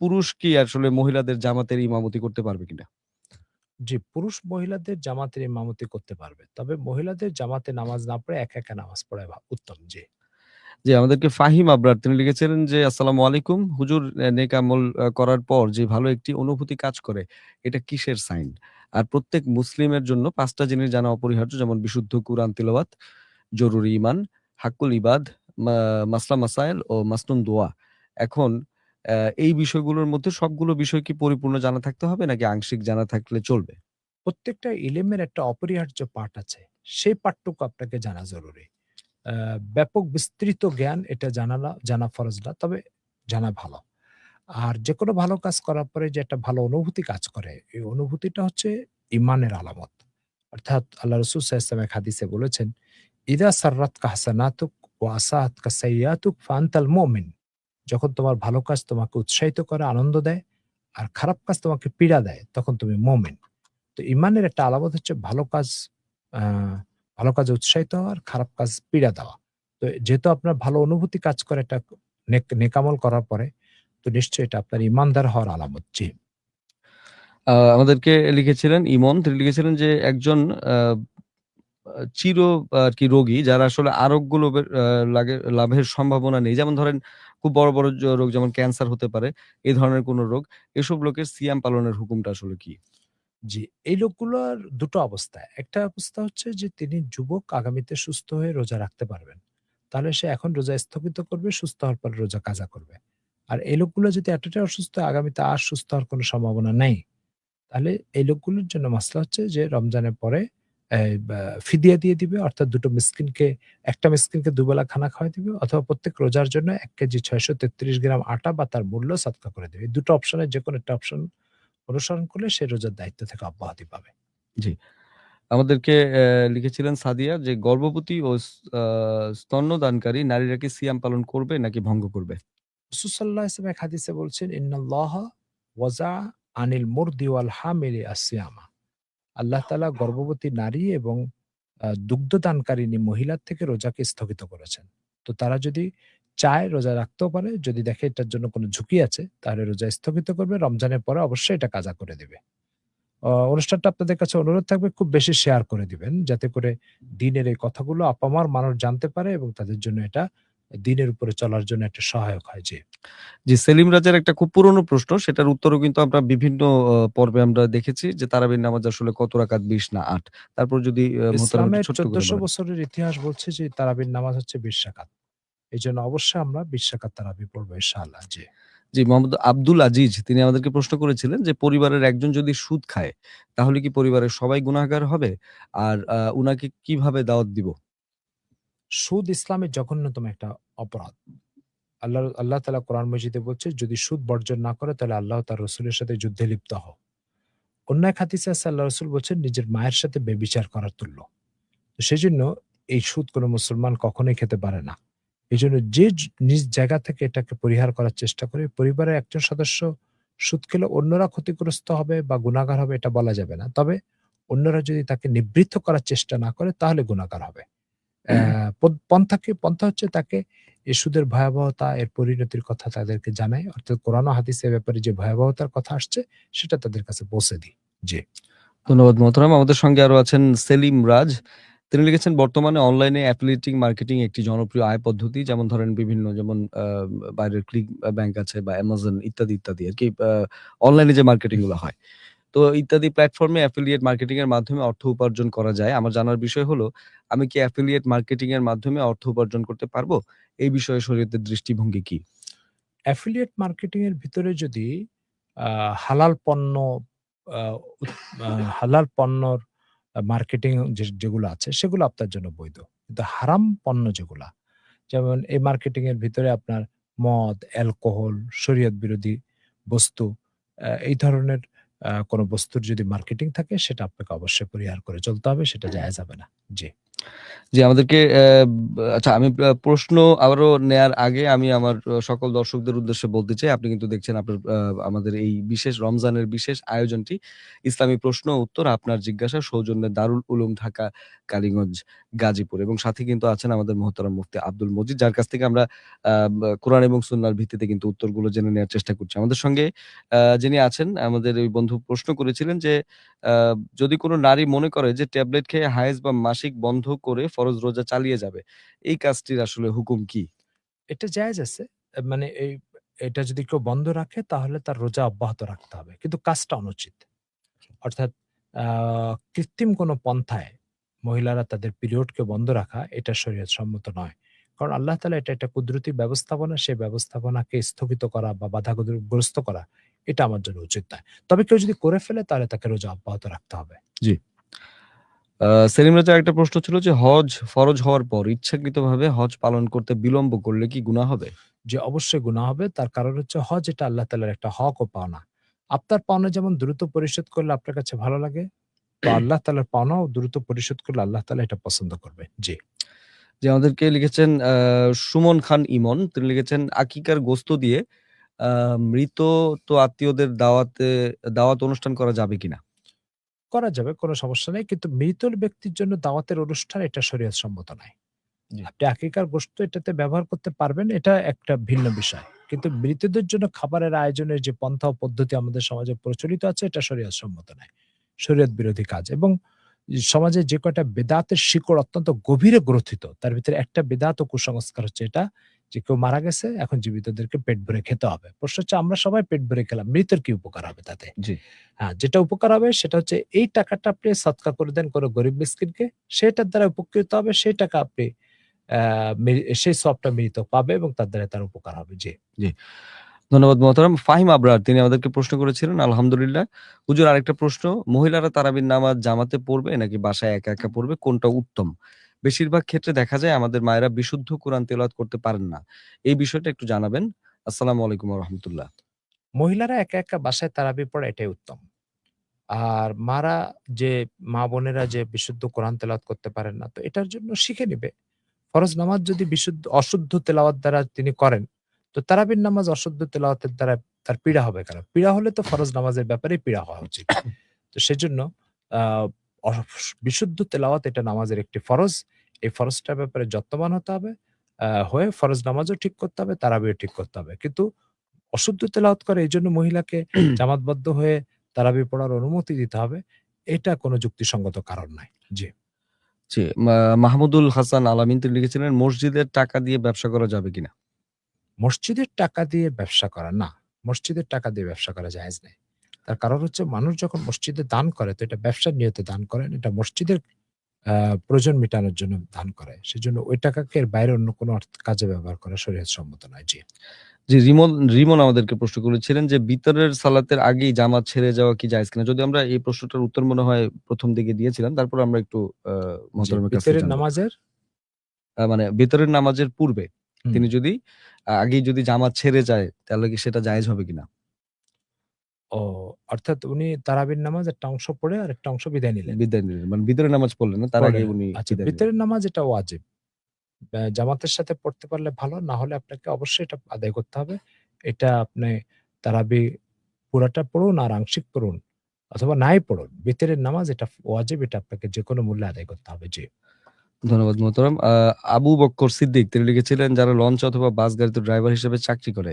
পুরুষ কি আসলে মহিলাদের জামাতের ইমামতি করতে পারবে কিনা? জি, পুরুষ মহিলাদের জামাতের ইমামতি করতে পারবে। তবে মহিলাদের জামাতে নামাজ না পড়ে একা, একা নামাজ পড়াই উত্তম। জি। জি, আমাদেরকে ফাহিম আবরার তিনি লিখেছিলেন যে, আসসালামু আলাইকুম। হুজুর, নেক আমল করার পর যে ভালো একটি অনুভূতি কাজ করে, এটা কিসের সাইন? আর প্রত্যেক মুসলিমের জন্য ৫ টা জিনিস জানা অপরিহার্য, যেমন বিশুদ্ধ কুরআন তিলাওয়াত, জরুরি ঈমান, হাক্কুল ইবাদ, মা মাসলা মাসাইল ও মাসনুন দোয়া। এখন এই বিষয়গুলোর মধ্যে সবগুলো বিষয় কি পরিপূর্ণ জানা থাকতে হবে নাকি আংশিক জানা থাকলে চলবে? প্রত্যেকটা ইলমের একটা অপরিহার্য পাঠ আছে। সেই পাঠটুকু আপনাকে জানা জরুরি। আ ব্যাপক বিস্তৃত জ্ঞান এটা জানা ফরজ না। তবে জানা ভালো। আর যেকোনো ভালো কাজ করার পরে যে একটা ভালো অনুভূতি কাজ করে, এই অনুভূতিটা হচ্ছে ঈমানের আলামত। অর্থাৎ আল্লাহ রাসূল সাল্লাল্লাহু আলাইহি ওয়াসাল্লাম এক হাদিসে বলেছেন, "ইযা সাররাতকা হাসানাতুক ওয়া আসাআতকা সাইয়্যাতুক ফাআনতাল মুমিন।" যখন তোমার ভালো কাজ তোমাকে উৎসাহিত করে, আনন্দ দেয়, আর খারাপ কাজ তোমাকে পীড়া দেয়, তখন তুমি মুমিন। তো ঈমানের একটা আলামত হচ্ছে আ ভালো কাজে উৎসাহিত হওয়া আর খারাপ কাজ পীড়া দেওয়া। তো যেহেতু আপনার ভালো অনুভূতি কাজ করে, এটা নেকামল করার পরে, তো নিশ্চয়ই এটা আপনার ইমানদার হওয়ার আলামত। জি। আমাদেরকে লিখেছিলেন ইমন, তিনি লিখেছিলেন যে একজন আ আ চির আরকি রোগী যারা আসলে আরোগ্য লাভের সম্ভাবনা নেই। যেমন ধরেন খুব বড়, বড় রোগ যেমন ক্যান্সার হতে পারে, এই ধরনের কোন রোগ। এসব লোকের সিয়াম পালনের হুকুমটা আসলে কি? জি, এই লোকগুলোর দুটো অবস্থা। একটা অবস্থা হচ্ছে যে তিনি যুবক, আগামীতে সুস্থ হয়ে রোজা রাখতে পারবেন। তাহলে সে এখন রোজা স্থগিত করবে, সুস্থ হওয়ার পর রোজা কাজা করবে। আর এই লোকগুলো যদি এতটাই অসুস্থ হয়, আগামীতে আর সুস্থ হওয়ার কোনো সম্ভাবনা নেই, তাহলে এই লোকগুলোর জন্য মাসলা হচ্ছে যে রমজানের পরে ফিদিয়া দিয়ে দিবে, অর্থাৎ একটা মিসকিনকে দুবেলা খানা খাওয়াই দিবে, অথবা প্রত্যেক রোজার জন্য ১ কেজি ৬৩৩ গ্রাম আটা বা তার মূল্য সদকা করে দেবে। এই দুটো অপশনের যেকোনো একটা অপশন অনুসরণ করলে সে রোজার দায়িত্ব থেকে অব্যাহতি পাবে। জি। আমাদেরকে লিখেছিলেন সাদিয়া যে গর্ভবতী ও আ স্তন্যদানকারী নারীরা কি সিয়াম পালন করবে নাকি ভঙ্গ করবে? রাসূল সাল্লাল্লাহু আলাইহি ওয়াসাল্লাম এক হাদিসে বলছেন, "ইন্নাল্লাহা ওয়াজা আনিল মুরদি ওয়াল হামিলি আস-সিয়ামা।" আল্লাহ তাআলা গর্ভবতী নারী এবং দুগ্ধদানকারিণী মহিলার থেকে রোজাকে স্থগিত করেছেন। তো তারা যদি চায় রোজা রাখতেও পারে, যদি দেখে এটার জন্য কোনো ঝুঁকি আছে তাহলে রোজা স্থগিত করবে। রমজানের পরে অবশ্যই এটা কাজা করে দিবে। অনুষ্ঠানটা আপনাদের কাছে অনুরোধ থাকবে খুব বেশি শেয়ার করে দিবেন, যাতে করে দ্বীনের এই কথাগুলো আপামর মানুষ জানতে পারে এবং তাদের জন্য এটা দ্বীনের উপরে চলার জন্য একটা সহায়ক হয়। জি। জি, সেলিম রাজের একটা খুব পুরনো প্রশ্ন, সেটার উত্তরও কিন্তু আমরা বিভিন্ন পর্বে আমরা দেখেছি যে তারাবির নামাজ আসলে কত রাকাত ২০ না ৮? তারপর যদি মোহতারাম একটু ইসলামের ছোট্ট করে ১৪০০ বলেন। বছরের ইতিহাস বলছে যে তারাবির নামাজ হচ্ছে ২০ রাকাত। এজন্য অবশ্যই আমরা ২০ রাকাত তারাবি পড়বো ইনশাআল্লাহ। জি। জি, মোহাম্মদ আব্দুল আজিজ তিনি আমাদেরকে প্রশ্ন করেছিলেন যে পরিবারের একজন যদি সুদ খায়, তাহলে কি পরিবারের সবাই গুনাহগার হবে? আর উনাকে কিভাবে দাওয়াত দিব? সুদ ইসলামের জঘন্যতম একটা অপরাধ। আল্লাহ তাআলা কোরআন মজিদে বলছে, যদি সুদ বর্জন না করে তাহলে আল্লাহ তার রাসূলের সাথে যুদ্ধে লিপ্ত হও। অন্য এক হাদিসে আছে আল্লাহ রাসূল বলছেন, নিজের মায়ের সাথে ব্যভিচার করার তুল্য। তো সেজন্য এই সুদ কোনো মুসলমান কখনোই খেতে পারে না। এজন্য যে নিজ জায়গা থেকে এটাকে পরিহার করার চেষ্টা করে, পরিবারের একজন সদস্য সুদ খেলে অন্যরা ক্ষতিগ্রস্ত হবে বা গুনাহগার হবে এটা বলা যাবে না। তবে অন্যরা যদি তাকে নিবৃত্ত করার চেষ্টা না করে তাহলে গুনাহগার হবে। পন্থা হচ্ছে তাকে এই সুদের ভয়াবহতা, এর পরিণতির কথা তাদেরকে জানাই। অর্থাৎ কোরআন ও হাদিসের ব্যাপারে যে ভয়াবহতার কথা আসছে সেটা তাদের কাছে পৌঁছে দিই। জি। ধন্যবাদ মোহতারাম। আমাদের সঙ্গে আরো আছেন সেলিম রাজ। তিনি লিখেছেন বর্তমানে অনলাইনে অ্যাফিলিয়েটিং মার্কেটিং একটি জনপ্রিয় আয় পদ্ধতি। যেমন ধরেন বিভিন্ন যেমন বাইরের ক্লিক ব্যাংক আছে বা Amazon ইত্যাদি, ইত্যাদি আরকি অনলাইনে যে মার্কেটিং গুলো হয়। তো ইত্যাদি প্ল্যাটফর্মে অ্যাফিলিয়েট মার্কেটিং এর মাধ্যমে অর্থ উপার্জন করা যায়। আমার জানার বিষয় হলো, আমি কি অ্যাফিলিয়েট মার্কেটিং এর মাধ্যমে অর্থ উপার্জন করতে পারবো? এই বিষয়ে শরীয়তের দৃষ্টিভঙ্গি কি? অ্যাফিলিয়েট মার্কেটিং এর ভিতরে যদি আ হালাল পণ্য আ উৎ আ হালাল পণ্যর মার্কেটিং যেগুলো আছে সেগুলো আপনার জন্য বৈধ। কিন্তু হারাম পণ্য যেগুলা, যেমন এই মার্কেটিং এর ভিতরে আপনার মদ, অ্যালকোহল, শরীয়ত বিরোধী বস্তু, এই ধরনের কোন বস্তুর যদি মার্কেটিং থাকে সেটা আপনাকে অবশ্যই পরিহার করে চলতে হবে। সেটা জায়েজ হবে না। জি। জি, আমাদেরকে আচ্ছা আমি প্রশ্ন আবারও নেয়ার আগে আমি আমার সকল দর্শকদের উদ্দেশ্যে বলতে চাই, আপনি কিন্তু দেখছেন আপনার আমাদের এই বিশেষ রমজানের বিশেষ আয়োজনটি ইসলামী প্রশ্ন ও উত্তর আপনার জিজ্ঞাসা সৌজন্যে দারুল উলুম ঢাকা, কালীগঞ্জ, গাজীপুর এবং সাথে কিন্তু আছেন আমাদের মোহতারাম মুফতি আব্দুল মজিদ, যার কাছ থেকে আমরা কোরআন এবং সুন্নাহর ভিত্তিতে কিন্তু উত্তরগুলো জেনে নেয়ার চেষ্টা করছি। আমাদের সঙ্গে যিনি আছেন আমাদের ওই বন্ধু প্রশ্ন করেছিলেন যে আ যদি কোনো নারী মনে করে যে ট্যাবলেট খেয়ে হায়েজ বা মাসিক বন্ধ করে ফরজ রোজা চালিয়ে যাবে, এই কাজটির আসলে হুকুম কি? এটা জায়েজ আছে। মানে এটা যদি কেউ বন্ধ রাখে তাহলে তার রোজা অব্যাহত রাখতে হবে। কিন্তু কাজটা অনুচিত। অর্থাৎ আ কৃত্রিম কোনো পন্থায় মহিলারা তাদের পিরিয়ডকে বন্ধ রাখা এটা শরীয়ত সম্মত নয়। কারণ আল্লাহ তাআলা এটা একটা কুদরতি ব্যবস্থাপনা, সেই ব্যবস্থাপনাকে স্থগিত করা বা বাধাগ্রস্ত করা এটা আমার জন্য উচিত নয়। তবে কেউ যদি করে ফেলে তাহলে তাকে রোজা অব্যাহত রাখতে হবে। জি। আ সেলিম রাজার আরেকটা প্রশ্ন ছিল যে হজ ফরজ হওয়ার পর ইচ্ছাকৃতভাবে হজ পালন করতে বিলম্ব করলে কি গুনাহ হবে? যে অবশ্যই গুনাহ হবে। তার কারণ হচ্ছে হজ এটা আল্লাহ তাআলার একটা হক ও পাওনা। আপনার পাওনা যেমন দ্রুত পরিশোধ করলে আপনার কাছে ভালো লাগে, তো আল্লাহ তাআলার পাওনাও দ্রুত পরিশোধ করলে আল্লাহ তাআলা এটা পছন্দ করবে। জি। যে আমাদেরকে লিখেছেন সুমন খান ইমন। তিনি লিখেছেন আকিকার গোশত দিয়ে আ মৃত তো আত্মীয়দের দাওয়াত অনুষ্ঠান করা যাবে কিনা? করা যাবে, কোনো সমস্যা নেই। কিন্তু মৃত ব্যক্তির জন্য দাওয়াতের অনুষ্ঠান এটা শরীয়ত সম্মত নয়। জি। আপনি আকিকার গোশত এটাতে ব্যবহার করতে পারবেন, এটা একটা ভিন্ন বিষয়। কিন্তু মৃতদের জন্য খাবারের আয়োজনের যে পন্থা ও পদ্ধতি আমাদের সমাজে প্রচলিত আছে, এটা শরীয়ত সম্মত নয়। শরীয়ত বিরোধী কাজ। এবং সমাজে যে কয়টা বেদাতের শিকড় অত্যন্ত গভীরে গ্রথিত, তার ভিতরে একটা বেদাত ও কুসংস্কার হচ্ছে এটা যে কেউ মারা গেছে, এখন জীবিতদেরকে পেট ভরে খেতে হবে। প্রশ্ন হচ্ছে আমরা সবাই পেট ভরে খেলাম, মৃতের কি উপকার হবে তাতে? জি। হ্যাঁ, যেটা উপকার হবে সেটা হচ্ছে এই টাকাটা আপনি সদকা করে দেন কোনো গরিব মিসকিনকে, সেটার দ্বারা উপকৃত হবে, সেই টাকা আপনি আ সেই সওয়াবটা মৃত পাবে এবং তার দ্বারা তার উপকার হবে। জি। জি। ধন্যবাদ মোহতারাম। ফাহিম আবরার তিনি আমাদেরকে প্রশ্ন করেছিলেন, আলহামদুলিল্লাহ। হুজুর আরেকটা প্রশ্ন, মহিলারা তারাবির নামাজ জামাতে পড়বে নাকি বাসায় একা, একা পড়বে? কোনটা উত্তম? বেশিরভাগ ক্ষেত্রে দেখা যায় আমাদের মায়েরা বিশুদ্ধ কোরআন তেলাওয়াত করতে পারেন না। এই বিষয়টা একটু জানাবেন। আসসালামু আলাইকুম ওয়া রাহমাতুল্লাহ। মহিলারা একা, একা বাসায় তারাবি পড়া এটাই উত্তম। আর যে মা-বোনেরা যে বিশুদ্ধ কোরআন তেলাওয়াত করতে পারেন না, তো এটার জন্য শিখে নিবে। ফরজ নামাজ যদি অশুদ্ধ তেলাওয়াত দ্বারা তিনি করেন, তো তারাবির নামাজ অশুদ্ধ তেলাওয়াতের দ্বারা তার পীড়া হবে কেন? পীড়া হলে তো ফরজ নামাজের ব্যাপারেই পীড়া হওয়া উচিত। তো সেজন্য আ বিশুদ্ধ তেলাওয়াত এটা নামাজের একটি ফরজ। এই ফরজটার ব্যাপারে যত্নবান হতে হবে। হয়ে ফরজ নামাজও ঠিক করতে হবে, তারাবিও ঠিক করতে হবে। কিন্তু অশুদ্ধ তেলাওয়াত করে এইজন্য মহিলাকে জামাতবদ্ধ হয়ে তারাবি পড়ার অনুমতি দিতে হবে। এটা কোনো যুক্তিসঙ্গত কারণ নাই। জি। জি, মাহমুদুল হাসান আলামিন তিনি লিখেছিলেন, মসজিদের টাকা দিয়ে ব্যবসা করা যাবে কিনা? মসজিদের টাকা দিয়ে ব্যবসা করা না। মসজিদের টাকা দিয়ে ব্যবসা করা জায়েজ নেই। তার কারণ হচ্ছে মানুষ যখন মসজিদে দান করে তো এটা ব্যবসার নিয়তে দান করেন। এটা মসজিদের আ প্রয়োজন মিটানোর জন্য দান করে। সেজন্য ওই টাকাকে এর বাইরে অন্য কোনো কাজে ব্যবহার করা শরীয়ত সম্মত নয়। জি। জি, রিমন আমাদেরকে প্রশ্ন করেছিলেন যে, বিতরের সালাতের আগেই জামাত ছেড়ে যাওয়া কি জায়েজ কিনা? যদিও আমরা এই প্রশ্নটার উত্তর মনে হয় ১ম দিকে দিয়েছিলাম। তারপর আমরা একটু আ জি, মোহতারামের কাছ থেকে বিতরের জানবো। নামাজের মানে বিতরের নামাজের পূর্বে হুম। তিনি যদি আগেই যদি জামাত ছেড়ে যায়, তাহলে কি সেটা জায়েজ হবে কিনা? ও অর্থাৎ উনি তারাবির নামাজ একটা অংশ পড়ে আরেকটা অংশ বিদায় নিলেন। বিদায় নিলেন। মানে বিতরের নামাজ পড়লেন না, তার আগে পড়লেন। উনি আচ্ছা, বিদায় নিলেন। বিতরের নামাজ এটা ওয়াজিব। জামাতের সাথে পড়তে পারলে ভালো। না হলে আপনাকে অবশ্যই এটা আদায় করতে হবে। এটা আপনি তারাবি পুরাটা পড়ুন আর আংশিক পড়ুন অথবা নাই পড়ুন। বিতরের নামাজ এটা ওয়াজিব, এটা আপনাকে যেকোনো মূল্যে আদায় করতে হবে। জি। ধন্যবাদ মোহতারাম। আবু বক্কর সিদ্দিক তিনি লিখেছিলেন, যারা লঞ্চ অথবা বাস গাড়িতে ড্রাইভার হিসেবে চাকরি করে,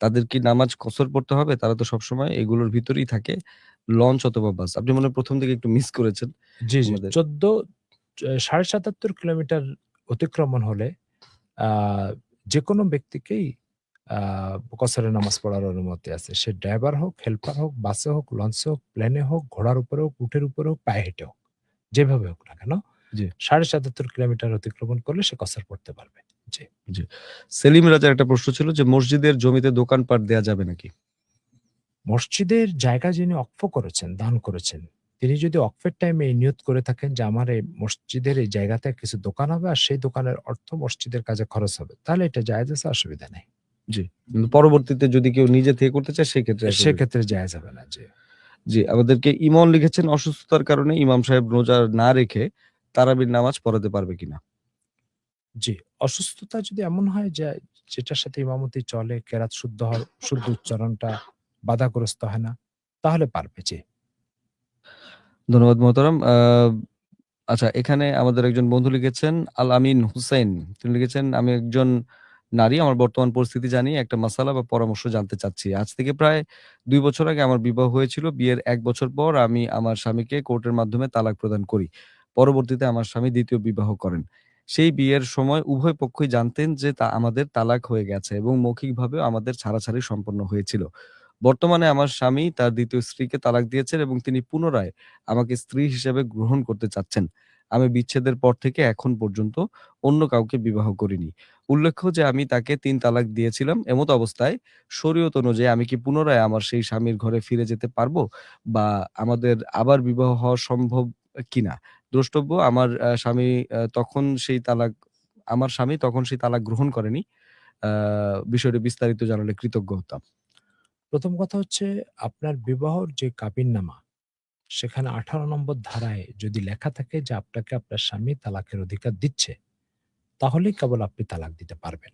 তাদের কি নামাজ কসর পড়তে হবে? তারা তো সবসময় এগুলোর ভিতরেই থাকে। লঞ্চ অথবা বাস। আপনি মনে হয় ১ম দিকে একটু মিস করেছেন জি, জি। আমাদের। ৭৭.৫ কিলোমিটার অতিক্রমণ হলে আ যেকোনো ব্যক্তিকেই আ কসরের নামাজ পড়ার অনুমতি আছে। সে ড্রাইভার হোক, হেল্পার হোক, বাসে হোক, লঞ্চে হোক, প্লেনে হোক, ঘোড়ার উপরে হোক, উটের উপরে হোক, পায়ে হেঁটে হোক। যেভাবে হোক না কেন, জি, ৭৭.৫ কিলোমিটার অতিক্রমণ করলে সে কসর পড়তে পারবে। জি। জি। সেলিম রাজার একটা প্রশ্ন ছিল যে, মসজিদের জমিতে দোকানপাট দেয়া যাবে নাকি? মসজিদের জায়গা যিনি অক্ফ করেছেন, দান করেছেন, তিনি যদি অক্ফের টাইমে এই নিয়ত করে থাকেন যে আমার এই মসজিদের এই জায়গাতে কিছু দোকান হবে আর সেই দোকানের অর্থ মসজিদের কাজে খরচ হবে, তাহলে এটা জায়েজ আছে, অসুবিধা নেই। জি। কিন্তু পরবর্তীতে যদি কেউ নিজে থেকে করতে চায় সেক্ষেত্রে আসলে সেক্ষেত্রে জায়েজ হবে না। জি। জি, আমাদেরকে ইমন লিখেছেন, অসুস্থতার কারণে ইমাম সাহেব রোজা না রেখে তারাবির নামাজ পড়াতে পারবে কিনা? জি, অসুস্থতা যদি এমন হয় যে যেটার সাথে ইমামতি চলে, কেরাত শুদ্ধ হয়, শুদ্ধ উচ্চারণটা বাধাগ্রস্ত হয় না, তাহলে পারবে। জি। ধন্যবাদ মোহতারাম। আচ্ছা, এখানে আমাদের একজন বন্ধু লিখেছেন, আল আমিন হুসাইন। তিনি লিখেছেন, আমি একজন নারী। আমার বর্তমান পরিস্থিতি জানি একটা মাসালা বা পরামর্শ জানতে চাচ্ছি। আজ থেকে প্রায় ২ বছর আগে আমার বিবাহ হয়েছিল। বিয়ের ১ বছর পর আমি আমার স্বামীকে কোর্টের মাধ্যমে তালাক প্রদান করি। পরবর্তীতে আমার স্বামী ২য় বিবাহ করেন। সেই বিয়ের সময় উভয় পক্ষই জানতেন যে আমাদের তালাক হয়ে গেছে এবং মৌখিকভাবেও আমাদের ছাড়াছাড়ি সম্পন্ন হয়েছিল। বর্তমানে আমার স্বামী তার ২য় স্ত্রীকে তালাক দিয়েছেন এবং তিনি পুনরায় আমাকে স্ত্রী হিসেবে গ্রহণ করতে চাচ্ছেন। আমি বিচ্ছেদের পর থেকে এখন পর্যন্ত অন্য কাউকে বিবাহ করিনি। উল্লেখ্য যে আমি তাকে ৩ তালাক দিয়েছিলাম। এমত অবস্থায় শরীয়ত অনুযায়ী আমি কি পুনরায় আমার সেই স্বামীর ঘরে ফিরে যেতে পারবো? বা আমাদের আবার বিবাহ হওয়া সম্ভব কিনা? দ্রষ্টব্য, আমার স্বামী তখন সেই তালাক গ্রহণ করেনি। আ বিষয়টি বিস্তারিত জানালে কৃতজ্ঞ হতাম। ১ম কথা হচ্ছে আপনার বিবাহর যে কাবিননামা, সেখানে ১৮ নম্বর ধারায় যদি লেখা থাকে যে আপনাকে আপনার স্বামী তালাকের অধিকার দিচ্ছে, তাহলেই কেবল আপনি তালাক দিতে পারবেন।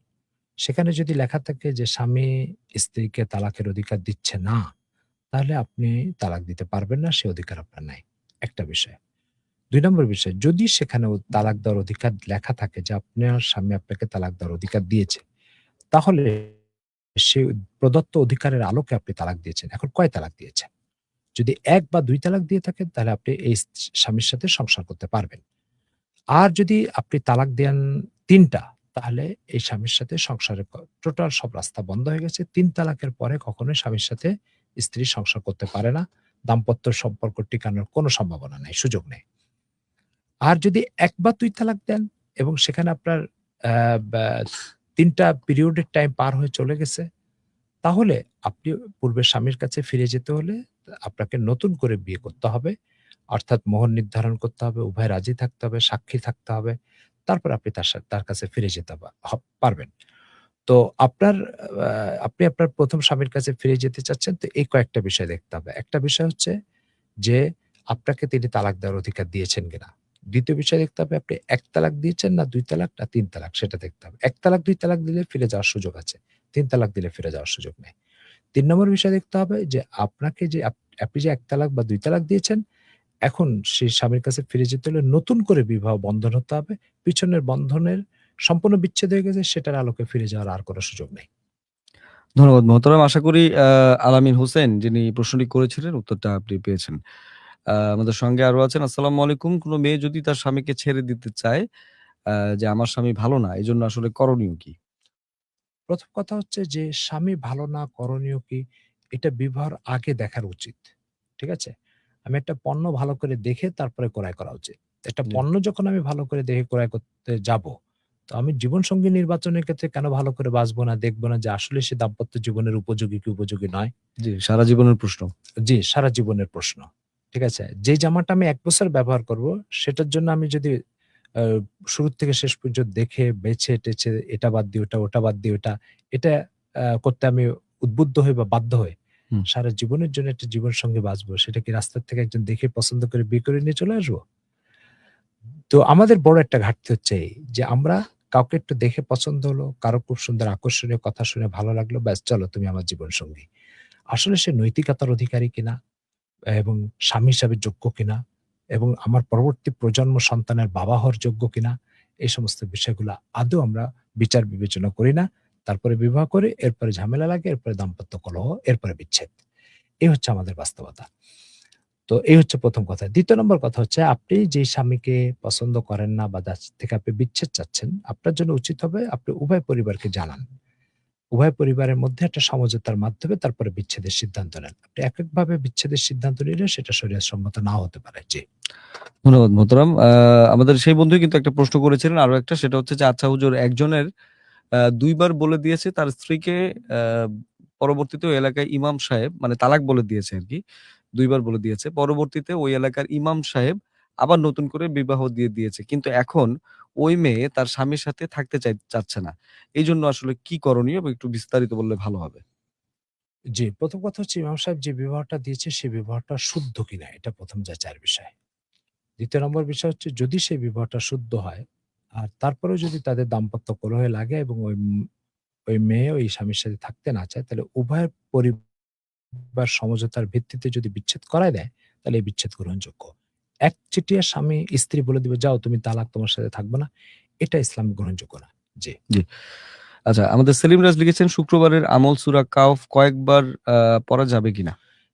সেখানে যদি লেখা থাকে যে স্বামী স্ত্রীকে তালাকের অধিকার দিচ্ছে না, তাহলে আপনি তালাক দিতে পারবেন না, সে অধিকার আপনার নাই। একটা বিষয়। 2 নম্বর বিষয়, যদি সেখানে তালাক দেওয়ার অধিকার লেখা থাকে যে আপনার স্বামী আপনাকে তালাক দেওয়ার অধিকার দিয়েছে, তাহলে সে প্রদত্ত অধিকারের আলোকে আপনি তালাক দিয়েছেন। এখন কয় তালাক দিয়েছেন? যদি ১ বা ২ তালাক দিয়ে থাকেন তাহলে আপনি এই স্বামীর সাথে সংসার করতে পারবেন। আর যদি আপনি তালাক দেন ৩ টা, তাহলে এই স্বামীর সাথে সংসারের টোটাল সব রাস্তা বন্ধ হয়ে গেছে। ৩ তালাকের পরে কখনোই স্বামীর সাথে স্ত্রী সংসার করতে পারে না। দাম্পত্য সম্পর্ক টিকানোর কোনো সম্ভাবনা নেই, সুযোগ নেই। আর যদি ১ বা ২ তালাক দেন এবং সেখানে আপনার আ ব্যা ৩ টা পিরিয়ডের টাইম পার হয়ে চলে গেছে, তাহলে আপনি পূর্বের স্বামীর কাছে ফিরে যেতে হলে আপনাকে নতুন করে বিয়ে করতে হবে। অর্থাৎ মোহর নির্ধারণ করতে হবে, উভয় রাজি থাকতে হবে, সাক্ষী থাকতে হবে। তারপর আপনি তার কাছে ফিরে যেতে পারবেন। তো আ আপনি আপনার ১ম স্বামীর কাছে ফিরে যেতে চাচ্ছেন, তো এই কয়েকটা বিষয় দেখতে হবে। একটা বিষয় হচ্ছে যে আপনাকে তিনি তালাক দেওয়ার অধিকার দিয়েছেন কিনা। ২য় বিষয় দেখতে হবে আপনি ১ তালাক দিয়েছেন না ২ তালাক না ৩ তালাক সেটা দেখতে হবে। ১ তালাক ২ তালাক দিলে ফিরে যাওয়ার সুযোগ আছে। ৩ তালাক দিলে ফিরে যাওয়ার সুযোগ নেই। ৩ নম্বর বিষয় দেখতে হবে যে আপনাকে যে আপনি যে ১ তালাক বা ২ তালাক দিয়েছেন, এখন সেই স্বামীর কাছে ফিরে যেতে হলে নতুন করে বিবাহ বন্ধন হতে হবে। পিছনের বন্ধনের সম্পূর্ণ বিচ্ছেদ হয়ে গেছে, সেটার আলোকে ফিরে যাওয়ার আর কোন সুযোগ নেই। ধন্যবাদ মোহতারাম। আশা করি আলামিন হোসেন যিনি প্রশ্নটি করেছিলেন উত্তরটা আপনি পেয়েছেন। আমাদের সঙ্গে আরো আছেন। আসসালামু আলাইকুম। কোন মেয়ে যদি তার স্বামীকে ছেড়ে দিতে চায় আ যে আমার স্বামী ভালো না, এজন্য আসলে করণীয় কি? ১ম কথা হচ্ছে যে স্বামী ভালো না, করণীয় কি? এটা বিবাহের আগে দেখার উচিত। ঠিক আছে? আমি একটা পণ্য ভালো করে দেখে তারপরে ক্রয় করা উচিত। একটা জি। পণ্য যখন আমি ভালো করে দেখে ক্রয় করতে যাব, তো আমি জীবনসঙ্গী নির্বাচনের ক্ষেত্রে কেন ভালো করে বাছবো না, দেখব না যে আসলে সে দাম্পত্য জীবনের উপযোগী কি উপযোগী নয়? জি, সারা জীবনের প্রশ্ন। জি, সারা জীবনের প্রশ্ন। ঠিক আছে? যে জামাটা আমি ১ বছর ব্যবহার করব, সেটার জন্য আমি যদি আ শুরু থেকে শেষ পর্যন্ত দেখে বেছে-টেছে এটা বাদ দিয়ে ওটা, ওটা বাদ দিয়ে ওটা, এটা করতে আমি উদ্বুদ্ধ হই বা বাধ্য হই। হুম। সারা জীবনের জন্য একটা জীবনসঙ্গী বাছবো। সেটা কি রাস্তার থেকে একজন দেখে পছন্দ করে বিয়ে করে নিয়ে চলে আসবো? তো আমাদের বড় একটা ঘাটতি হচ্ছে এই যে আমরা কাউকে একটু দেখে পছন্দ হলো, কারো খুব সুন্দর আকর্ষণীয় কথা শুনে ভালো লাগলো, ব্যাস চলো তুমি আমার জীবনসঙ্গী। আসলে সে নৈতিকতার অধিকারী কিনা এবং স্বামী হিসাবে যোগ্য কিনা এবং আমার পরবর্তী প্রজন্ম সন্তানের বাবা হওয়ার যোগ্য কিনা, এই সমস্ত বিষয়গুলা আদৌ আমরা বিচার বিবেচনা করি না। তারপরে বিবাহ করি, এরপরে ঝামেলা লাগে, এরপরে দাম্পত্য কলহ, এরপরে বিচ্ছেদ। এই হচ্ছে আমাদের বাস্তবতা। তো এই হচ্ছে ১ম কথা। ২য় নম্বর কথা হচ্ছে আপনি যেই স্বামীকে পছন্দ করেন না বা যার থেকে আপনি বিচ্ছেদ চাচ্ছেন, আপনার জন্য উচিত হবে আপনি উভয় পরিবারকে জানান। উভয় পরিবারের মধ্যে একটা সমঝোতার মাধ্যমে তারপরে বিচ্ছেদের সিদ্ধান্ত নেন। আপনি এককভাবে বিচ্ছেদের সিদ্ধান্ত নিলে সেটা শরীয়তসম্মত নাও হতে পারে। জি। ধন্যবাদ মোহতারাম। আমাদের সেই বন্ধুই কিন্তু একটা প্রশ্ন করেছিলেন আরো একটা, সেটা হচ্ছে যে আচ্ছা হুজুর, একজনের ২ বার বলে দিয়েছে তার স্ত্রীকে, আ পরবর্তীতে ওই এলাকায় ইমাম সাহেব মানে তালাক বলে দিয়েছে আরকি। ২ বার বলে দিয়েছে। পরবর্তীতে ওই এলাকার ইমাম সাহেব আবার নতুন করে বিবাহ দিয়ে দিয়েছে। কিন্তু এখন ওই মেয়ে তার স্বামীর সাথে থাকতে চাচ্ছে না। এইজন্য আসলে কি করণীয় এবং একটু বিস্তারিত বললে ভালো হবে। জি, ১ম কথা হচ্ছে ইমাম সাহেব যে বিবাহটা দিয়েছে সে বিবাহটা শুদ্ধ কিনা এটা ১ম যাচাইয়ের বিষয়। ২য় নম্বর বিষয় হচ্ছে যদি সেই বিবাহটা শুদ্ধ হয় আর তারপরেও যদি তাদের দাম্পত্য কলহে লাগে এবং ওই মেয়ে ওই স্বামীর সাথে থাকতে না চায়, তাহলে উভয়ের পরিবার সমঝোতার ভিত্তিতে যদি বিচ্ছেদ করায় দেয়, তাহলে এই বিচ্ছেদ গ্রহণযোগ্য। একচেটিয়া স্বামী স্ত্রী বলে দিবে, "যাও তুমি তালাক, তোমার সাথে থাকবো না।" এটা ইসলামে গ্রহণযোগ্য না। জি। জি। আচ্ছা, আমাদের সেলিম রাজ লিখেছেন শুক্রবারের আমল সূরা কাহফ কয়েকবার আ পড়া যাবে কিনা?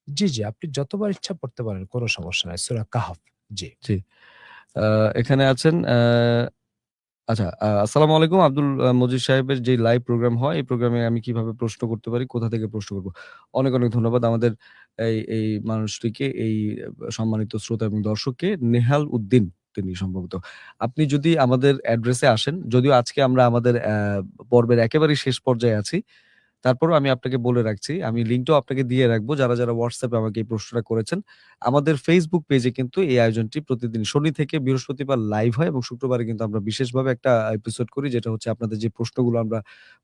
জি, জি। আপনি যতবার ইচ্ছা পড়তে পারেন। কোন সমস্যা নাই। সূরা কাহাফ। জি। জি। আ এখানে আছেন আচ্ছা, আসসালামু আলাইকুম। আব্দুল মজিদ সাহেবের যে লাইভ প্রোগ্রাম হয়, এই প্রোগ্রামে আমি কিভাবে প্রশ্ন করতে পারি? কোথা থেকে প্রশ্ন করব? অনেক, অনেক ধন্যবাদ আমাদের এই মানুষটিকে, এই সম্মানিত শ্রোতা এবং দর্শককে, নেহাল উদ্দিন তিনি সম্ভবত। আপনি যদি আমাদের অ্যাড্রেসে আসেন, যদিও আজকে আমরা আমাদের পর্বের একেবারেই শেষ পর্যায়ে আছি। তারপরেও আমি আপনাকে বলে রাখছি, আমি লিঙ্কটাও আপনাকে দিয়ে রাখবো। যারা WhatsApp এ আমাকে এই প্রশ্নটা করেছেন। আমাদের Facebook পেজে কিন্তু এই আয়োজনটি প্রতিদিন শনি থেকে বৃহস্পতিবার লাইভ হয় এবং শুক্রবারে কিন্তু আমরা বিশেষভাবে একটা এপিসোড করি, যেটা হচ্ছে আপনাদের যে প্রশ্নগুলো আমরা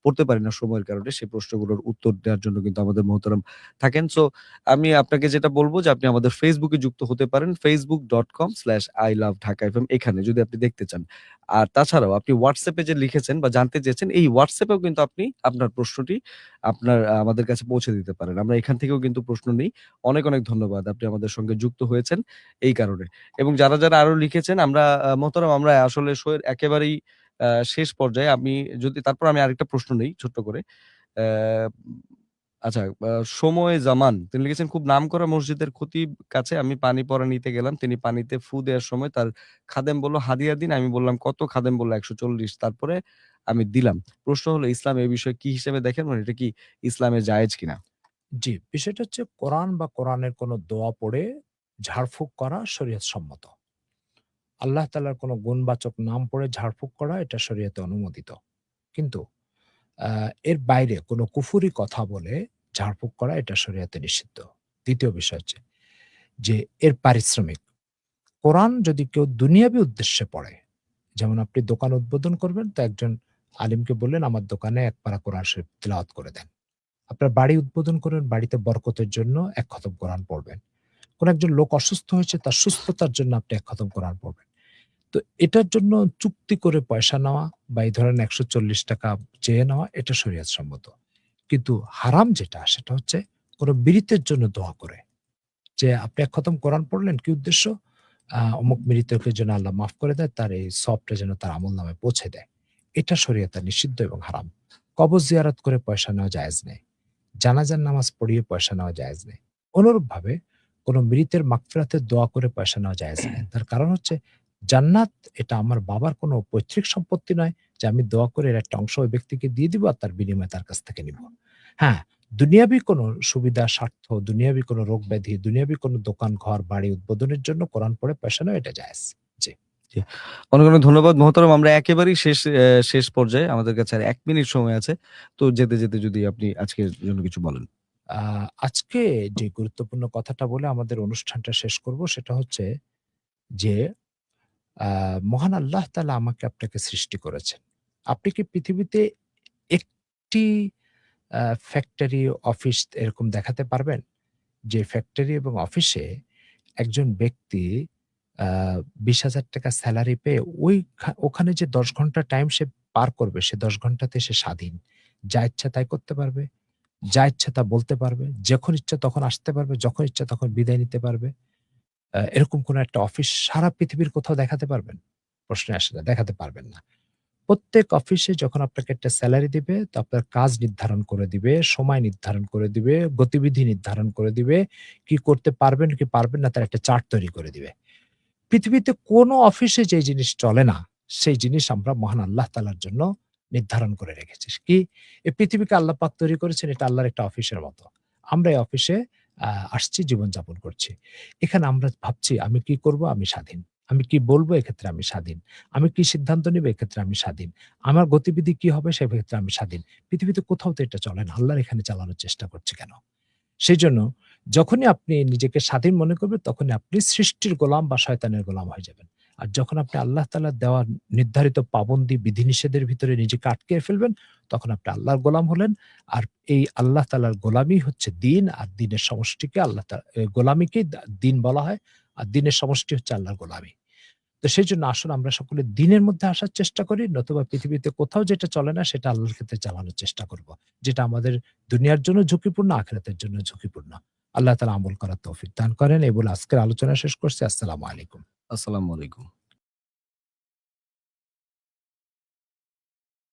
পড়তে পারি না সময়ের কারণে, সেই প্রশ্নগুলোর উত্তর দেওয়ার জন্য কিন্তু আমাদের মোহতারাম থাকেন। সো আমি আপনাকে যেটা বলব যে আপনি আমাদের Facebook এ যুক্ত হতে পারেন। facebook.com/iloveDhakaFM, এখানে যদি আপনি দেখতে চান। আর তাছাড়াও আপনি WhatsApp এ যে লিখেছেন বা জানতে চেয়েছেন, এই WhatsApp এও কিন্তু আপনি আপনার প্রশ্নটি আপনার আমাদের কাছে পৌঁছে দিতে পারেন। আমরা এখান থেকেও কিন্তু প্রশ্ন নিই। অনেক, অনেক ধন্যবাদ। আপনি আমাদের সঙ্গে যুক্ত হয়েছেন এই কারণে। এবং যারা আরো লিখেছেন আমরা মোহতারাম আমরা আসলে শোয়ের একেবারেই শেষ পর্যায়ে। তারপর আমি আরেকটা প্রশ্ন নেই ছোট্ট করে। অ্যা আচ্ছা, সময় জামান তিনি লিখেছেন, খুব নামকরা মসজিদের খতিব কাছে আমি পানি পড়া নিতে গেলাম। তিনি পানিতে ফু দেওয়ার সময় তার খাদেম বলল, "হাদিয়া দিন।" আমি বললাম, "কত?" খাদেম বলল, "১৪০।" তারপরে আমি দিলাম। প্রশ্ন হলো ইসলাম এই বিষয়ে কি হিসেবে দেখেন? মানে এটা কি ইসলামে জায়েজ কিনা? জি, বিষয়টা হচ্ছে কোরআন বা কোরআনের কোনো দোয়া পড়ে ঝাড়ফুঁক করা শরীয়ত সম্মত। আল্লাহ তাআলার কোনো গুণবাচক নাম পড়ে ঝাড়ফুঁক করা এটা শরীয়তে অনুমোদিত। কিন্তু আ এর বাইরে কোনো কুফুরি কথা বলে ঝাড়ফুঁক করা এটা শরীয়তে নিষিদ্ধ। ২য় বিষয় হচ্ছে যে এর পারিশ্রমিক। কোরআন যদি কেউ দুনিয়াবী উদ্দেশ্যে পড়ে, যেমন আপনি দোকান উদ্বোধন করবেন তো একজন আলিমকে বললেন, "আমার দোকানে ১ পারা কোরআন শরীফ তিলাওয়াত করে দেন।" আপনার বাড়ি উদ্বোধন করবেন, বাড়িতে বরকতের জন্য ১ খতম কোরআন পড়বেন। কোন একজন লোক অসুস্থ হয়েছে, তার সুস্থতার জন্য আপনি ১ খতম কোরআন পড়বেন। তো এটার জন্য চুক্তি করে পয়সা নেওয়া বা এই ধরেন ৳১৪০ চেয়ে নেওয়া এটা শরীয়ত সম্মত। কিন্তু হারাম যেটা সেটা হচ্ছে কোন বিরিতের জন্য দোয়া করে। যে আপনি ১ খতম কোরআন পড়লেন, কি উদ্দেশ্য? অমুক মৃতকের জন্য আল্লাহ মাফ করে দেয়, তার এই সওয়াবটা যেন তার আমলনামায় পৌঁছে দেয়। এটা শরীয়তে নিষিদ্ধ এবং হারাম। কবর জিয়ারত করে পয়সা নেওয়া জায়েজ নেই। জানাজার নামাজ পড়িয়ে পয়সা নেওয়া জায়েজ নেই। অনুরূপভাবে কোন মৃতের মাগফিরাতের দোয়া করে পয়সা নেওয়া জায়েজ নেই। তার কারণ হচ্ছে জান্নাত এটা আমার বাবার কোনো পৈতৃক সম্পত্তি নয় যে আমি দোয়া করে এর একটা অংশ ওই ব্যক্তিকে দিয়ে দিব আর তার বিনিময়ে তার কাছ থেকে নিব। হ্যাঁ, দুনিয়াবী কোনো সুবিধা, স্বার্থ, দুনিয়াবী কোনো রোগ ব্যাধি, দুনিয়াবী কোনো দোকান, ঘর, বাড়ি উদ্বোধনের জন্য কোরআন পড়ে পয়সা নেওয়া এটা জায়েজ। জি। জি। অনেক, অনেক ধন্যবাদ মোহতারাম। আমরা একেবারেই শেষ পর্যায়ে। আমাদের কাছে আর ১ মিনিট সময় আছে। তো যেতে যদি আপনি আজকের জন্য কিছু বলেন। আ আজকে যে গুরুত্বপূর্ণ কথাটা বলে আমাদের অনুষ্ঠানটা শেষ করব সেটা হচ্ছে যে আ মহান আল্লাহ তাআলা আমাকে আপনাকে সৃষ্টি করেছেন। আপনি কি পৃথিবীতে একটি আ ফ্যাক্টরি, অফিস এরকম দেখাতে পারবেন? যে ফ্যাক্টরি এবং অফিসে একজন ব্যক্তি আ ৳২০,০০০ সেলারি পেয়ে ওখানে যে ১০ ঘন্টা টাইম সে পার করবে, সে ১০ ঘন্টাতে সে স্বাধীন। যা ইচ্ছা তাই করতে পারবে, যা ইচ্ছা তা বলতে পারবে, যখন ইচ্ছা তখন আসতে পারবে, যখন ইচ্ছা তখন বিদায় নিতে পারবে। এরকম কোন একটা অফিস সারা পৃথিবীর কোথাও দেখাতে পারবেন? প্রশ্নে আসে না, দেখাতে পারবেন না। প্রত্যেক অফিসে যখন আপনাকে একটা সেলারি দিবে, তো আপনার কাজ নির্ধারণ করে দিবে, সময় নির্ধারণ করে দিবে, গতিবিধি নির্ধারণ করে দিবে, কি করতে পারবেন, কি পারবেন না তার একটা চার্ট তৈরি করে দিবে। পৃথিবীতে কোনো অফিসে যে জিনিস চলে না, সেই জিনিস আমরা মহান আল্লাহ তাআলার জন্য নির্ধারণ করে রেখেছি। কি? এই পৃথিবীকে আল্লাহ পাক তৈরি করেছেন এটা আল্লাহর একটা অফিসের মতো। আমরা এই অফিসে আসছি, জীবনযাপন করছি। এখানে আমরা ভাবছি আমি কি করব? আমি স্বাধীন। আমি কি বলব? এক্ষেত্রে আমি স্বাধীন। আমি কি সিদ্ধান্ত নিব? এক্ষেত্রে আমি স্বাধীন। আমার গতিবিধি কি হবে? সেক্ষেত্রে আমি স্বাধীন। পৃথিবীতে কোথাও তো এটা চলে না। আল্লাহর এখানে চালানোর চেষ্টা করছি কেন? সেজন্য যখনই আপনি নিজেকে স্বাধীন মনে করবেন, তখনই আপনি সৃষ্টির গোলাম বা শয়তানের গোলাম হয়ে যাবেন। আর যখন আপনি আল্লাহ তাআলার দেওয়া নির্ধারিত পাবন্দী বিধিনিষেধের ভিতরে নিজেকে আটকে ফেলবেন, তখন আপনি আল্লাহর গোলাম হলেন। আর এই আল্লাহ তাআলার গোলামি হচ্ছে দ্বীন। আর দ্বীনের সমষ্টিকে গোলামিকেই দ্বীন বলা হয়। আর দ্বীনের সমষ্টি হচ্ছে আল্লাহর গোলামি। তো সেজন্য আসুন আমরা সকলে দ্বীনের মধ্যে আসার চেষ্টা করি, নতুবা পৃথিবীতে কোথাও যেটা চলে না সেটা আল্লাহর ক্ষেত্রে চালানোর চেষ্টা করব। যেটা আমাদের দুনিয়ার জন্য ঝুঁকিপূর্ণ, আখিরাতের জন্য ঝুঁকিপূর্ণ। আল্লাহ তাআলা আমল করার তৌফিক দান করেন। এই বলে আজকের আলোচনা শেষ করছি। আসসালামু আলাইকুম। আসসালামু আলাইকুম।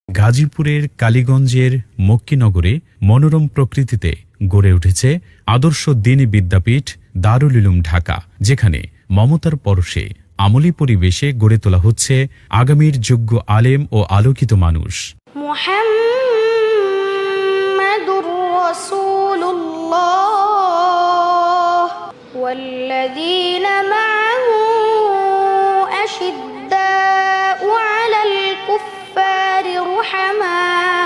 গাজীপুরের কালীগঞ্জের মক্কিনগরে মনোরম প্রকৃতিতে গড়ে উঠেছে আদর্শ দ্বীনী বিদ্যাপীঠ দারুল উলুম ঢাকা, যেখানে মমতার পরশে আমলি পরিবেশে গড়ে তোলা হচ্ছে আগামীর যোগ্য আলেম ও আলোকিত মানুষ। মুহাম্মাদুর রাসূলুল্লাহ ওয়াল্লাযীনা মা'আহু আশিদ্দাউ আলাল কুফফারি রুহামাউ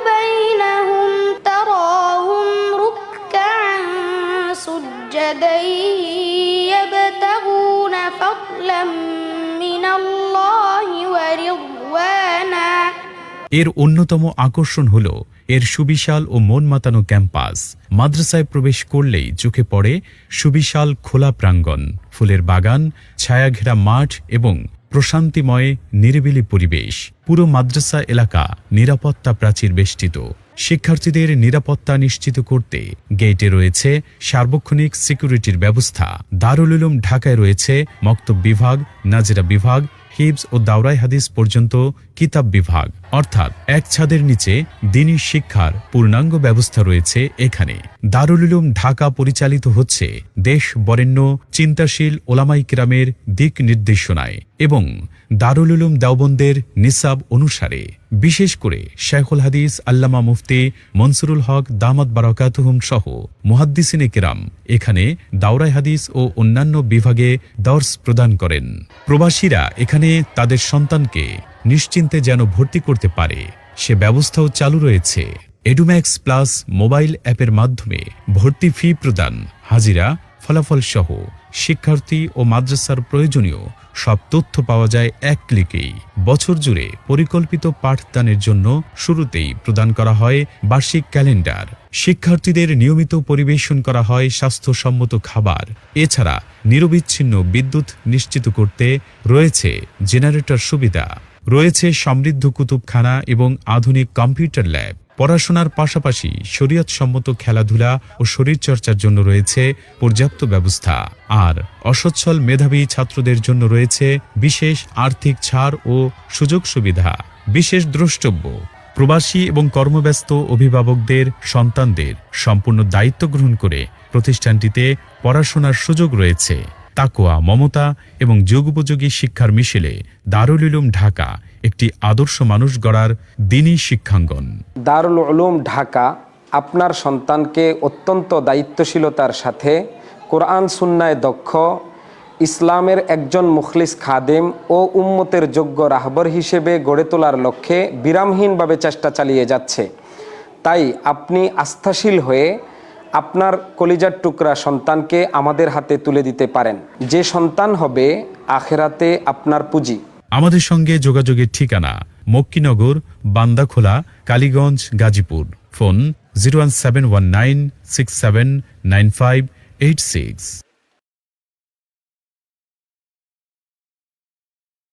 বাইনাহুম তারাহুম রুকআন সুজ্জাদান ইয়াবতাগুনা ফাদলাম মিনাল্লাহি ওয়া রিদওয়ানা। এর অন্যতম আকর্ষণ হল এর সুবিশাল ও মন মাতানো ক্যাম্পাস। মাদ্রাসায় প্রবেশ করলেই চোখে পড়ে সুবিশাল খোলা প্রাঙ্গণ, ফুলের বাগান, ছায়াঘেরা মাঠ এবং প্রশান্তিময় নিরিবিলি পরিবেশ। পুরো মাদ্রাসা এলাকা নিরাপত্তা প্রাচীর বেষ্টিত। শিক্ষার্থীদের নিরাপত্তা নিশ্চিত করতে গেটে রয়েছে সার্বক্ষণিক সিকিউরিটির ব্যবস্থা। দারুল উলুম ঢাকায় রয়েছে মক্তব বিভাগ, নাজেরা বিভাগ, হিবস ও দাওরাই হাদিস পর্যন্ত কিতাব বিভাগ, অর্থাৎ এক ছাদের নিচে দ্বীনি শিক্ষার পূর্ণাঙ্গ ব্যবস্থা রয়েছে এখানে। দারুল উলুম ঢাকা পরিচালিত হচ্ছে দেশ বরেণ্য চিন্তাশীল ওলামাই কিরামের দিক নির্দেশনায় এবং দারুল উলুম দেওবন্দের নিসাব অনুসারে। বিশেষ করে শাইখুল হাদিস আল্লামা মুফতি মনসুরুল হক দামাত বারাকাতুহুম সহ মুহাদ্দিসিনে কিরাম এখানে দাওরাই হাদিস ও অন্যান্য বিভাগে দর্স প্রদান করেন। প্রবাসীরা এখানে তাদের সন্তানকে নিশ্চিন্তে যেন ভর্তি করতে পারে সে ব্যবস্থাও চালু রয়েছে। এডুম্যাক্স প্লাস মোবাইল অ্যাপের মাধ্যমে ভর্তি ফি প্রদান, হাজিরা, ফলাফল সহ শিক্ষার্থী ও মাদ্রাসার প্রয়োজনীয় সব তথ্য পাওয়া যায় এক ক্লিকেই। বছর জুড়ে পরিকল্পিত পাঠদানের জন্য শুরুতেই প্রদান করা হয় বার্ষিক ক্যালেন্ডার। শিক্ষার্থীদের নিয়মিত পরিবেশন করা হয় স্বাস্থ্যসম্মত খাবার। এছাড়া নিরবিচ্ছিন্ন বিদ্যুৎ নিশ্চিত করতে রয়েছে জেনারেটর সুবিধা। রয়েছে সমৃদ্ধ কুতুবখানা এবং আধুনিক কম্পিউটার ল্যাব। পড়াশোনার পাশাপাশি শরীয়তসম্মত খেলাধুলা ও শরীরচর্চার জন্য রয়েছে পর্যাপ্ত ব্যবস্থা। আর অসচ্ছল মেধাবী ছাত্রদের জন্য রয়েছে বিশেষ আর্থিক ছাড় ও সুযোগ সুবিধা। বিশেষ দ্রষ্টব্য, প্রবাসী এবং কর্মব্যস্ত অভিভাবকদের সন্তানদের সম্পূর্ণ দায়িত্ব গ্রহণ করে প্রতিষ্ঠানটিতে পড়াশোনার সুযোগ রয়েছে। তাকওয়া, মমতা এবং যুগোপযোগী শিক্ষার মিশেলে দারুল উলুম ঢাকা একটি আদর্শ মানুষ গড়ার দ্বীনি শিক্ষাঙ্গন। দারুল উলুম ঢাকা আপনার সন্তানকে অত্যন্ত দায়িত্বশীলতার সাথে কোরআন সুন্নায় দক্ষ, ইসলামের একজন মুখলিস খাদেম ও উম্মতের যোগ্য রাহবর হিসেবে গড়ে তোলার লক্ষ্যে বিরামহীনভাবে চেষ্টা চালিয়ে যাচ্ছে। তাই আপনি আস্থাশীল হয়ে আপনার কলিজার টুকরা সন্তানকে আমাদের হাতে তুলে দিতে পারেন। যে সন্তান হবে আখেরাতে আপনার পুঁজি। আমাদের সঙ্গে যোগাযোগের ঠিকানা মক্কিনগর, বান্দাখোলা, কালীগঞ্জ, গাজীপুর। ফোন 01719679586।